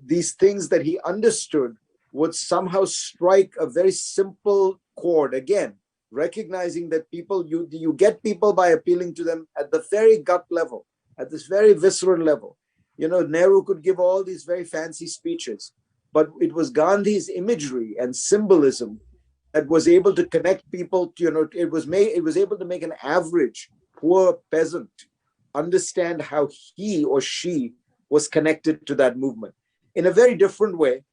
these things that he understood would somehow strike a very simple chord. Again, recognizing that people, you get people by appealing to them at the very gut level, at this very visceral level. Nehru could give all these very fancy speeches, but it was Gandhi's imagery and symbolism that was able to connect people to, it was able to make an average poor peasant understand how he or she was connected to that movement. In a very different way,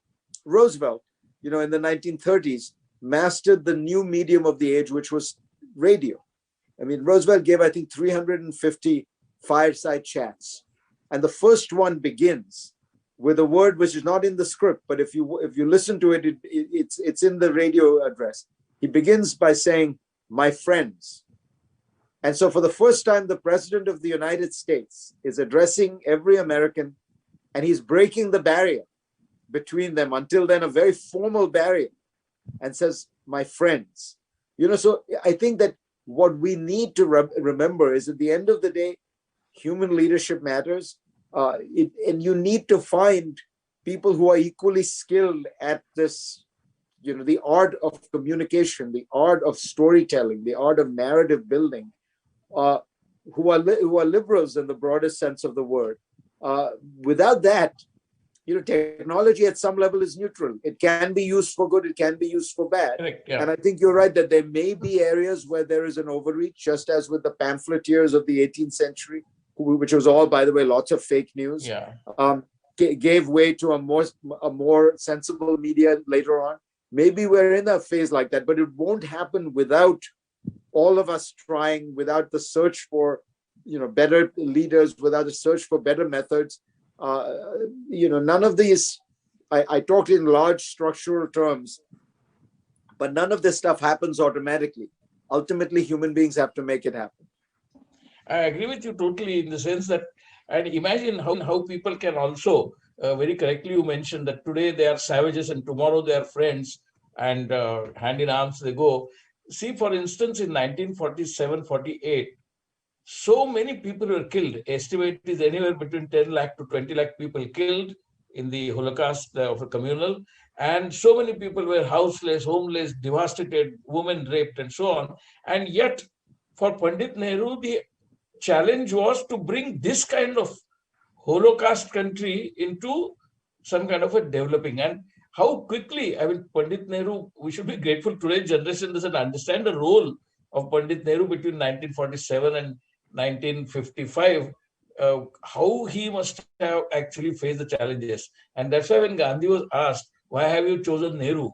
Roosevelt, in the 1930s, mastered the new medium of the age, which was radio. I mean, Roosevelt gave, I think, 350 fireside chats. And the first one begins with a word which is not in the script, but if you listen to it, it's in the radio address. He begins by saying, "My friends." And so for the first time, the President of the United States is addressing every American, and he's breaking the barrier between them, until then a very formal barrier, and says, "My friends." So I think that what we need to remember is, at the end of the day, human leadership matters. And you need to find people who are equally skilled at this, the art of communication, the art of storytelling, the art of narrative building, who are liberals in the broadest sense of the word. Without that, technology at some level is neutral. It can be used for good, it can be used for bad. Correct, yeah. And I think you're right that there may be areas where there is an overreach, just as with the pamphleteers of the 18th century, which was all, by the way, lots of fake news. Yeah. Gave way to a more sensible media later on. Maybe we're in a phase like that, but it won't happen without all of us trying, without the search for, better leaders, without the search for better methods. None of these, I talked in large structural terms, but none of this stuff happens automatically. Ultimately, human beings have to make it happen. I agree with you totally, in the sense that, and imagine how people can also, very correctly you mentioned that today they are savages and tomorrow they are friends, and hand in arms they go. See, for instance, in 1947-48, so many people were killed. Estimate is anywhere between 10 lakh to 20 lakh people killed in the Holocaust of a communal. And so many people were houseless, homeless, devastated, women raped, and so on. And yet, for Pandit Nehru, the challenge was to bring this kind of Holocaust country into some kind of a developing. And how quickly, Pandit Nehru, we should be grateful today's generation doesn't understand the role of Pandit Nehru between 1947 and 1955, how he must have actually faced the challenges. And that's why when Gandhi was asked, "Why have you chosen Nehru?"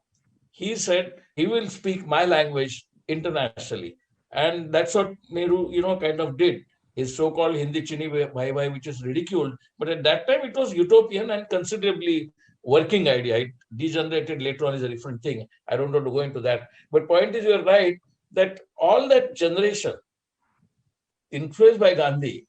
he said, "He will speak my language internationally." And that's what Nehru, kind of did. His so-called Hindi Chini Bhai Bhai, which is ridiculed. But at that time, it was utopian and considerably working idea. It degenerated later on is a different thing. I don't want to go into that. But point is, you're right, that all that generation, influenced by Gandhi,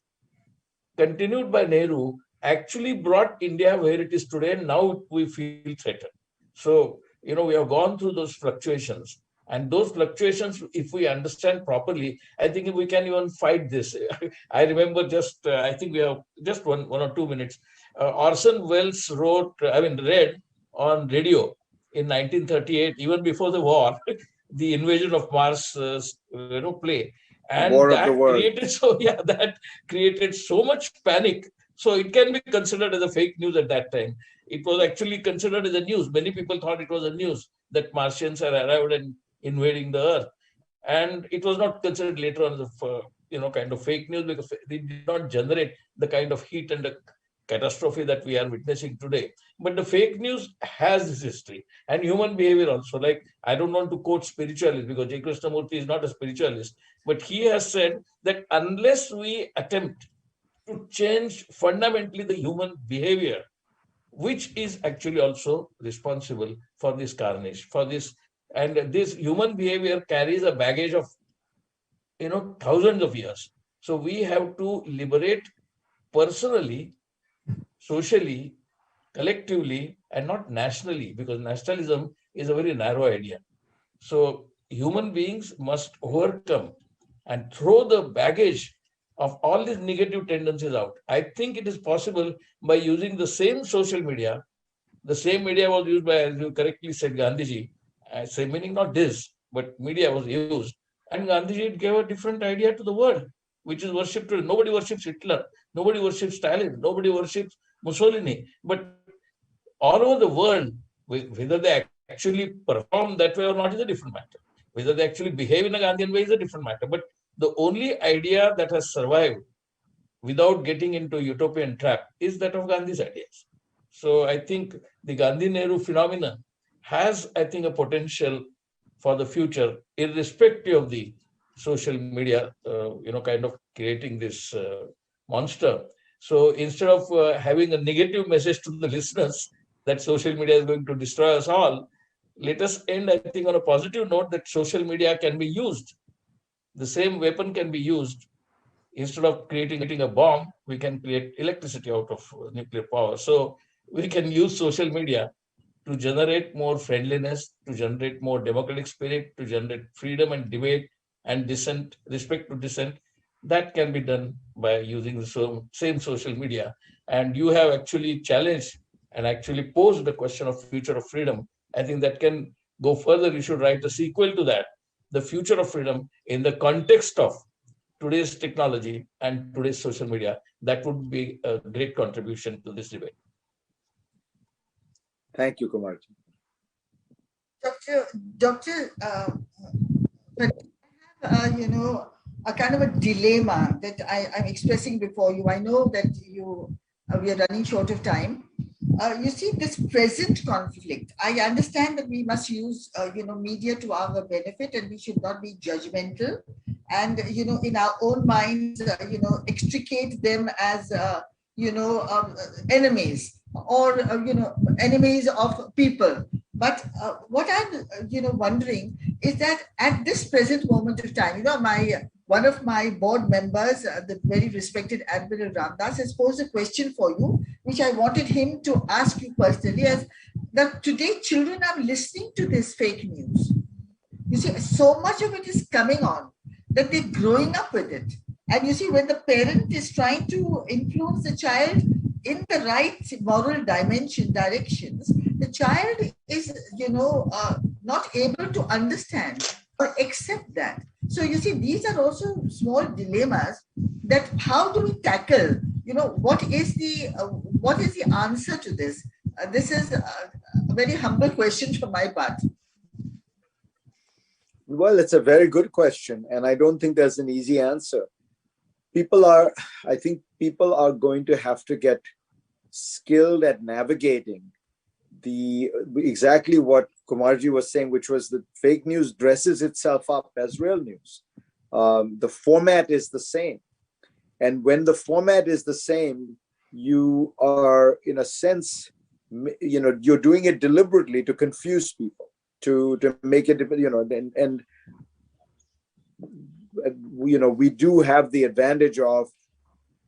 continued by Nehru, actually brought India where it is today. And now we feel threatened. So, we have gone through those fluctuations. And those fluctuations, if we understand properly, I think we can even fight this. I remember I think we have just one or 2 minutes. Orson Welles read on radio in 1938, even before the war, the Invasion of Mars, play. And War of that the World. that created so much panic. So it can be considered as a fake news at that time. It was actually considered as a news. Many people thought it was a news that Martians had arrived and invading the earth, and it was not considered later on as a kind of fake news, because it did not generate the kind of heat and the catastrophe that we are witnessing today. But the fake news has this history and human behavior also. Like, I don't want to quote spiritualists because J. Krishnamurti is not a spiritualist, but he has said that unless we attempt to change fundamentally the human behavior, which is actually also responsible for this carnage, for this, and this human behavior carries a baggage of, thousands of years. So we have to liberate personally, socially, collectively, and not nationally, because nationalism is a very narrow idea. So human beings must overcome and throw the baggage of all these negative tendencies out. I think it is possible by using the same social media. The same media was used by, as you correctly said, Gandhiji. I say, meaning not this, but media was used. And Gandhiji gave a different idea to the world, which is worshipped. Nobody worships Hitler. Nobody worships Stalin. Nobody worships Mussolini. But all over the world, whether they actually perform that way or not is a different matter. Whether they actually behave in a Gandhian way is a different matter. But the only idea that has survived without getting into utopian trap is that of Gandhi's ideas. So I think the Gandhi-Nehru phenomenon has, I think, a potential for the future, irrespective of the social media, kind of creating this monster. So instead of having a negative message to the listeners that social media is going to destroy us all, let us end, I think, on a positive note that social media can be used. The same weapon can be used. Instead of creating a bomb, we can create electricity out of nuclear power. So we can use social media to generate more friendliness, to generate more democratic spirit, to generate freedom and debate and dissent, respect to dissent. That can be done by using the same social media. And you have actually challenged and actually posed the question of future of freedom. I think that can go further. You should write a sequel to that, the future of freedom in the context of today's technology and today's social media. That would be a great contribution to this debate. Thank you, Kumarji. Doctor, I have, a kind of a dilemma that I'm expressing before you. I know that we are running short of time. You see, this present conflict, I understand that we must use, media to our benefit, and we should not be judgmental and, in our own minds, extricate them as, enemies or, enemies of people. But what I'm, wondering is that at this present moment of time, one of my board members, the very respected Admiral Ramdas, has posed a question for you, which I wanted him to ask you personally, as that today children are listening to this fake news. You see, so much of it is coming on that they're growing up with it. And you see, when the parent is trying to influence the child in the right moral directions, the child is, not able to understand or accept that. So you see, these are also small dilemmas that how do we tackle? What is the answer to this? This is a very humble question from my part. Well, it's a very good question, and I don't think there's an easy answer. I think people are going to have to get skilled at navigating exactly what Kumarji was saying, which was that fake news dresses itself up as real news. The format is the same. And when the format is the same, you are, in a sense, you're doing it deliberately to confuse people, to make it, we do have the advantage of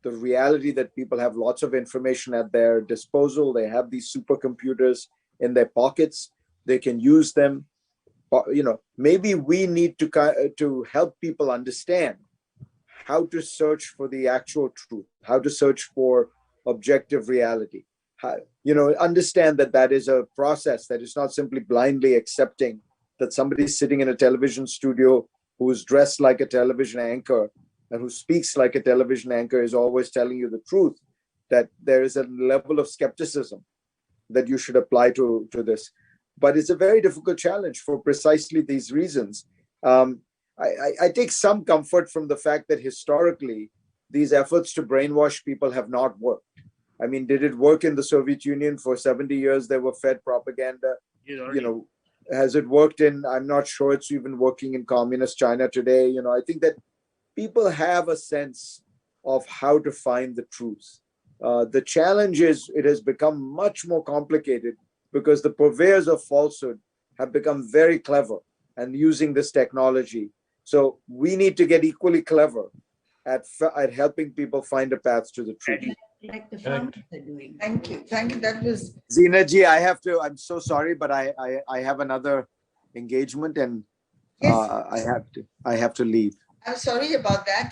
the reality that people have lots of information at their disposal. They have these supercomputers in their pockets. They can use them. Maybe we need to help people understand how to search for the actual truth, how to search for objective reality. Understand that is a process, that is not simply blindly accepting that somebody's sitting in a television studio who is dressed like a television anchor and who speaks like a television anchor is always telling you the truth, that there is a level of skepticism that you should apply to this. But it's a very difficult challenge for precisely these reasons. I take some comfort from the fact that historically, these efforts to brainwash people have not worked. I mean, did it work in the Soviet Union for 70 years? They were fed propaganda. You know, has it worked in, I'm not sure it's even working in communist China today. You know, I think that people have a sense of how to find the truth. The challenge is it has become much more complicated because the purveyors of falsehood have become very clever and using this technology. So we need to get equally clever at helping people find a path to the truth. Like the farmers are doing. Thank you. Thank you. That was. Zina ji, I'm so sorry, but I have another engagement and Yes. I have to leave. I'm sorry about that.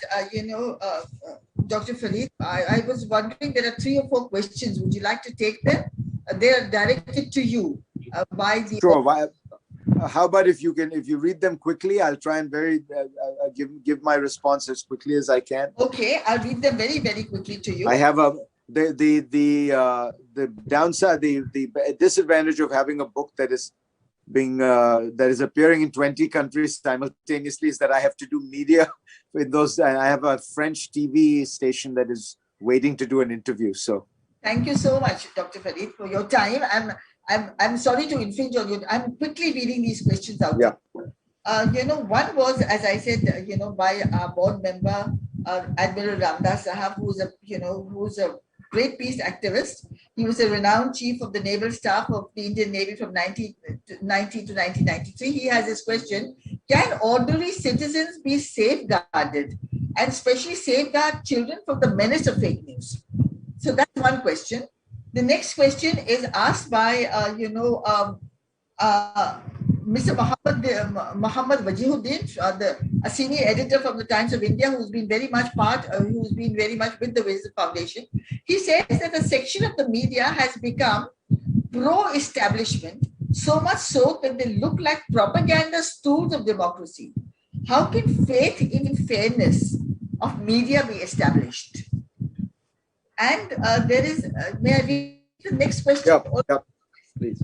Dr. Farid, I was wondering, there are 3 or 4 questions. Would you like to take them? They are directed to you by the. Sure. How about if you read them quickly, I'll try and give my response as quickly as I can. Okay, I'll read them very, very quickly to you. I have the downside, the disadvantage of having a book that is appearing in 20 countries simultaneously is that I have to do media with those. And I have a French TV station that is waiting to do an interview. So thank you so much, Dr. Farid, for your time. I'm sorry to infringe on you. I'm quickly reading these questions out. Yeah. One was, as I said, by our board member, Admiral Ramdas Sahab, who's a great peace activist. He was a renowned chief of the naval staff of the Indian Navy from 1990 to 1993. He has this question: can ordinary citizens be safeguarded, and especially safeguard children from the menace of fake news? So that's one question. The next question is asked by, Mr. Muhammad Wajihuddin, a senior editor from the Times of India, who's been very much with the Wisdom Foundation. He says that a section of the media has become pro-establishment, so much so that they look like propaganda tools of democracy. How can faith in fairness of media be established? And there is, may I read the next question? Yeah, please.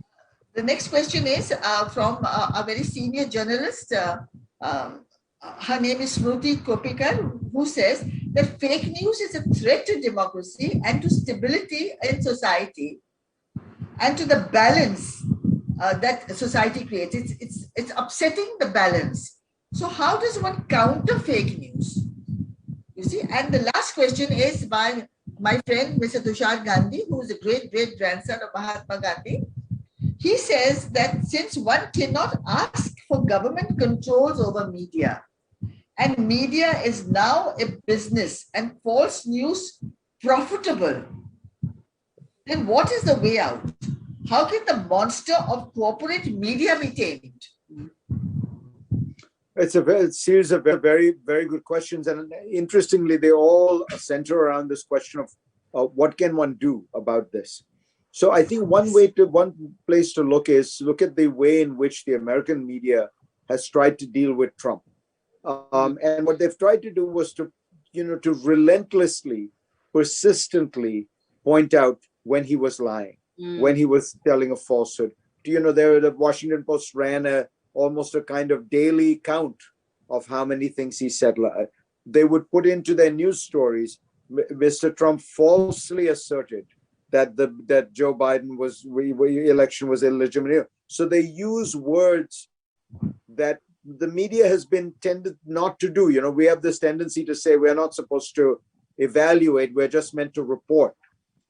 The next question is from a very senior journalist. Her name is Smruti Kopikar, who says that fake news is a threat to democracy and to stability in society and to the balance that society creates. It's upsetting the balance. So how does one counter fake news? You see, and the last question is by my friend, Mr. Tushar Gandhi, who is a great grandson of Mahatma Gandhi. He says that since one cannot ask for government controls over media, and media is now a business and false news profitable, then what is the way out? How can the monster of corporate media be tamed? It's a series of very, very good questions. And interestingly, they all center around this question of what can one do about this? So I think one place to look at the way in which the American media has tried to deal with Trump. And what they've tried to do was to relentlessly, persistently point out when he was lying, when he was telling a falsehood. The Washington Post ran almost a kind of daily count of how many things he said. They would put into their news stories, Mr. Trump falsely asserted that Joe Biden election was illegitimate. So they use words that the media has been tended not to do. We have this tendency to say we're not supposed to evaluate, we're just meant to report.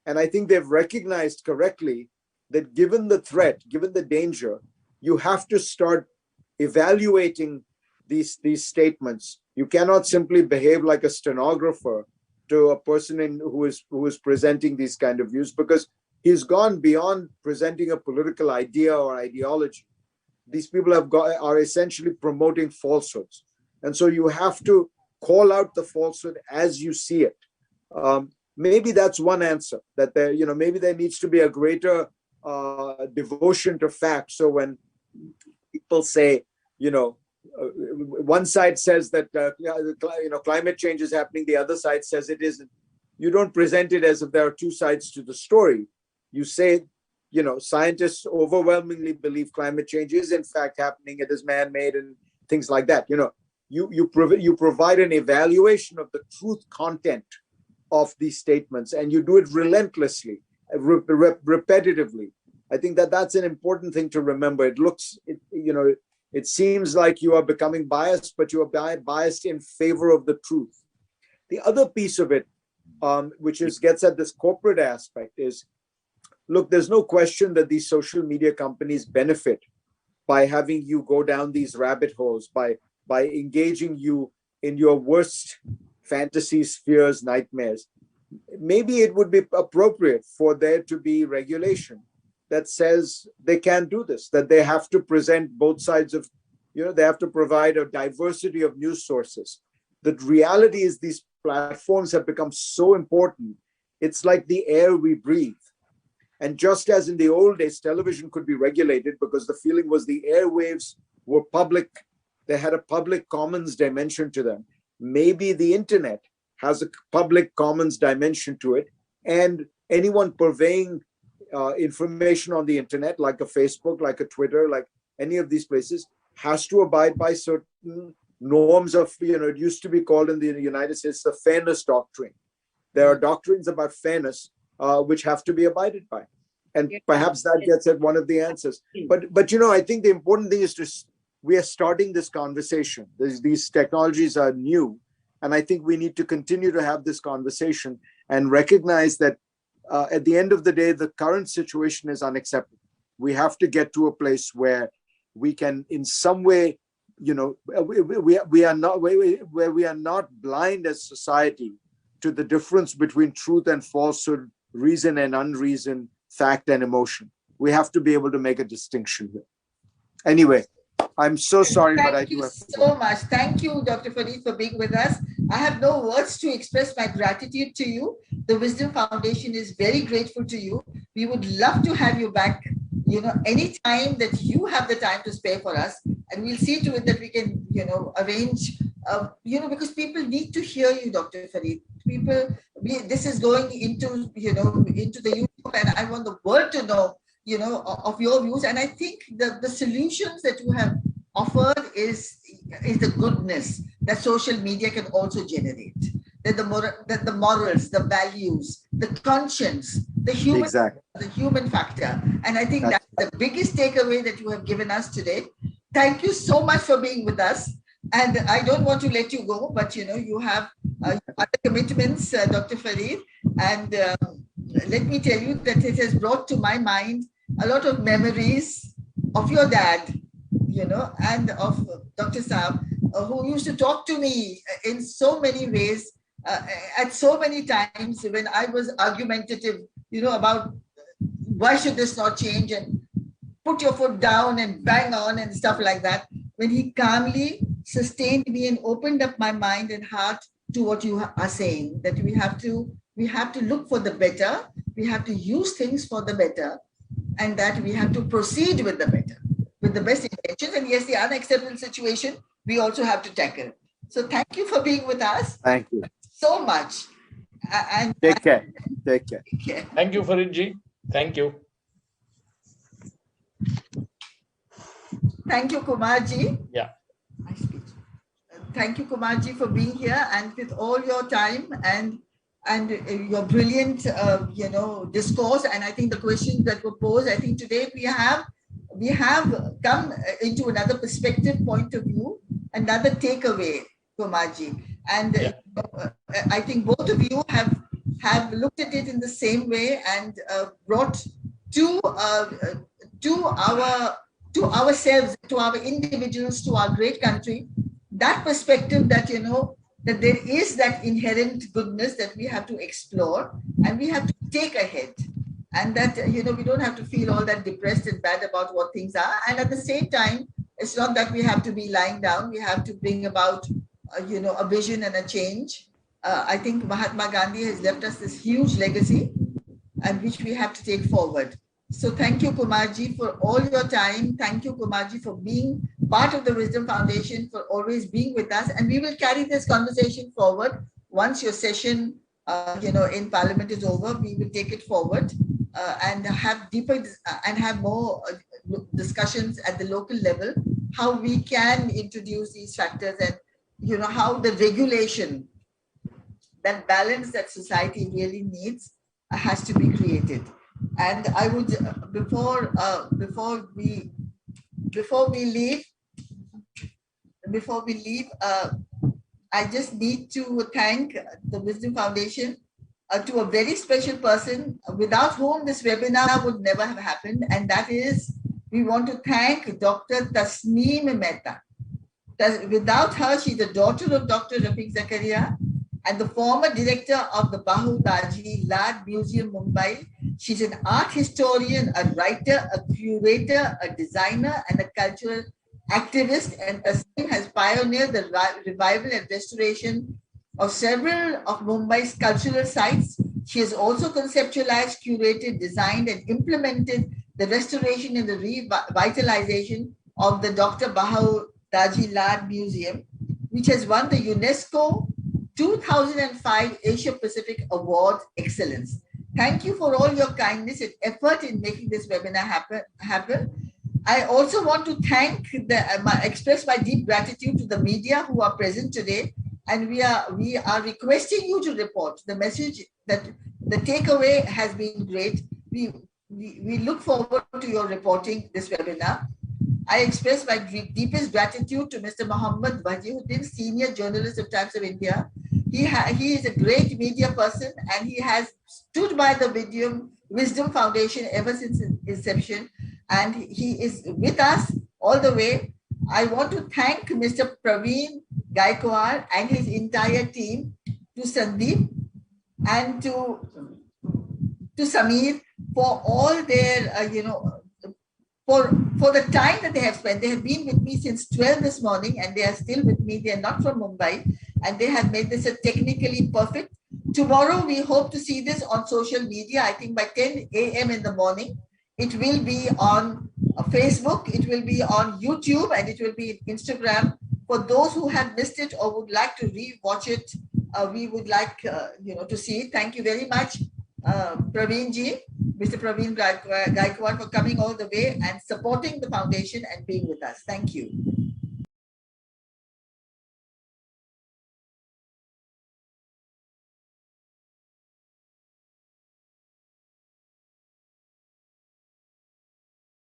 And I think they've recognized correctly that given the threat, given the danger, you have to start evaluating these statements. You cannot simply behave like a stenographer to a person who is presenting these kind of views, because he's gone beyond presenting a political idea or ideology. These people are essentially promoting falsehoods. And so you have to call out the falsehood as you see it. Maybe that's one answer, that maybe there needs to be a greater devotion to facts. So when people say, one side says that climate change is happening, the other side says it isn't. You don't present it as if there are two sides to the story. You say, scientists overwhelmingly believe climate change is in fact happening, it is man-made and things like that. You provide an evaluation of the truth content of these statements, and you do it relentlessly, repetitively. I think that that's an important thing to remember. It seems like you are becoming biased, but you are biased in favor of the truth. The other piece of it, which gets at this corporate aspect, is, look, there's no question that these social media companies benefit by having you go down these rabbit holes, by engaging you in your worst fantasies, fears, nightmares. Maybe it would be appropriate for there to be regulation that says they can't do this, that they have to present both sides of, they have to provide a diversity of news sources. The reality is these platforms have become so important. It's like the air we breathe. And just as in the old days, television could be regulated because the feeling was the airwaves were public, they had a public commons dimension to them. Maybe the internet has a public commons dimension to it, and anyone purveying information on the internet, like a Facebook, like a Twitter, like any of these places, has to abide by certain norms of, it used to be called in the United States the fairness doctrine. There are doctrines about fairness which have to be abided by, and perhaps that gets at one of the answers. But I think the important thing is we are starting this conversation. These technologies are new, and I think we need to continue to have this conversation and recognize that at the end of the day, the current situation is unacceptable. We have to get to a place where we can, in some way, we are not blind as society to the difference between truth and falsehood, reason and unreason, fact and emotion. We have to be able to make a distinction here. Anyway, I'm so sorry, but I do have to. Thank you so much. Thank you, Dr. Farid, for being with us. I have no words to express my gratitude to you. The Wisdom Foundation is very grateful to you. We would love to have you back, any time that you have the time to spare for us. And we'll see to it that we can, arrange, because people need to hear you, Dr. Farid. This is going into the YouTube, and I want the world to know, of your views. And I think the solutions that you have offered is the goodness that social media can also generate. That the morals, the values, the conscience, the human factor. And I think that's the biggest takeaway that you have given us today. Thank you so much for being with us. And I don't want to let you go, but you have other commitments, Dr. Farid. And let me tell you that it has brought to my mind a lot of memories of your dad, and of Dr. Saab, who used to talk to me in so many ways, at so many times when I was argumentative, about why should this not change, and put your foot down and bang on and stuff like that. When he calmly sustained me and opened up my mind and heart to what you are saying, that we have to look for the better, we have to use things for the better, and that we have to proceed with the better, with the best intentions. And yes, the unacceptable situation, we also have to tackle. So thank you for being with us. Thank you so much. And take care. Take care. Thank you, Faridji. Thank you. Thank you, Kumarji. Yeah. Thank you, Kumarji, for being here and with all your time and your brilliant, discourse. And I think the questions that were posed, I think today we have come into another perspective, point of view, another takeaway, Kumarji. And I think both of you have looked at it in the same way and brought to ourselves, to our individuals, to our great country, that perspective that, that there is that inherent goodness that we have to explore and we have to take ahead. And that, we don't have to feel all that depressed and bad about what things are. And at the same time, it's not that we have to be lying down. We have to bring about, a vision and a change. I think Mahatma Gandhi has left us this huge legacy and which we have to take forward. So thank you, Kumarji, for all your time. Thank you, Kumarji, for being part of the Wisdom Foundation, for always being with us. And we will carry this conversation forward. Once your session, in Parliament is over, we will take it forward and have deeper and have more discussions at the local level, how we can introduce these factors and, how the regulation that balance that society really needs has to be created. And I would, before we leave, I just need to thank the Wisdom Foundation to a very special person without whom this webinar would never have happened. And that is, we want to thank Dr. Tasneem Mehta. Without her, she's the daughter of Dr. Rafiq Zakaria and the former director of the Bahu Daji Lad Museum, Mumbai. She's an art historian, a writer, a curator, a designer, and a cultural activist. And Tasneem has pioneered the revival and restoration of several of Mumbai's cultural sites. She has also conceptualized, curated, designed, and implemented the restoration and the revitalization of the Dr. Bahu Daji Lad Museum, which has won the UNESCO 2005 Asia Pacific Award Excellence. Thank you for all your kindness and effort in making this webinar happen. I also want to express my deep gratitude to the media who are present today, and we are requesting you to report the message that the takeaway has been great. We look forward to your reporting this webinar. I express my deepest gratitude to Mr. Mohammed Wajihuddin, Senior Journalist of Times of India. He is a great media person, and he has stood by the Wisdom Foundation ever since its inception, and he is with us all the way. I want to thank Mr. Praveen Gaikwad and his entire team, to Sandeep and to Samir for all their, for the time that they have spent. They have been with me since 12 this morning, and they are still with me. They are not from Mumbai, and they have made this a technically perfect. Tomorrow, we hope to see this on social media. I think by 10 a.m. in the morning, it will be on Facebook, it will be on YouTube, and it will be on Instagram. For those who have missed it or would like to re-watch it, we would like to see it. Thank you very much, Praveen ji, Mr. Praveen Gaikwad, for coming all the way and supporting the foundation and being with us. Thank you.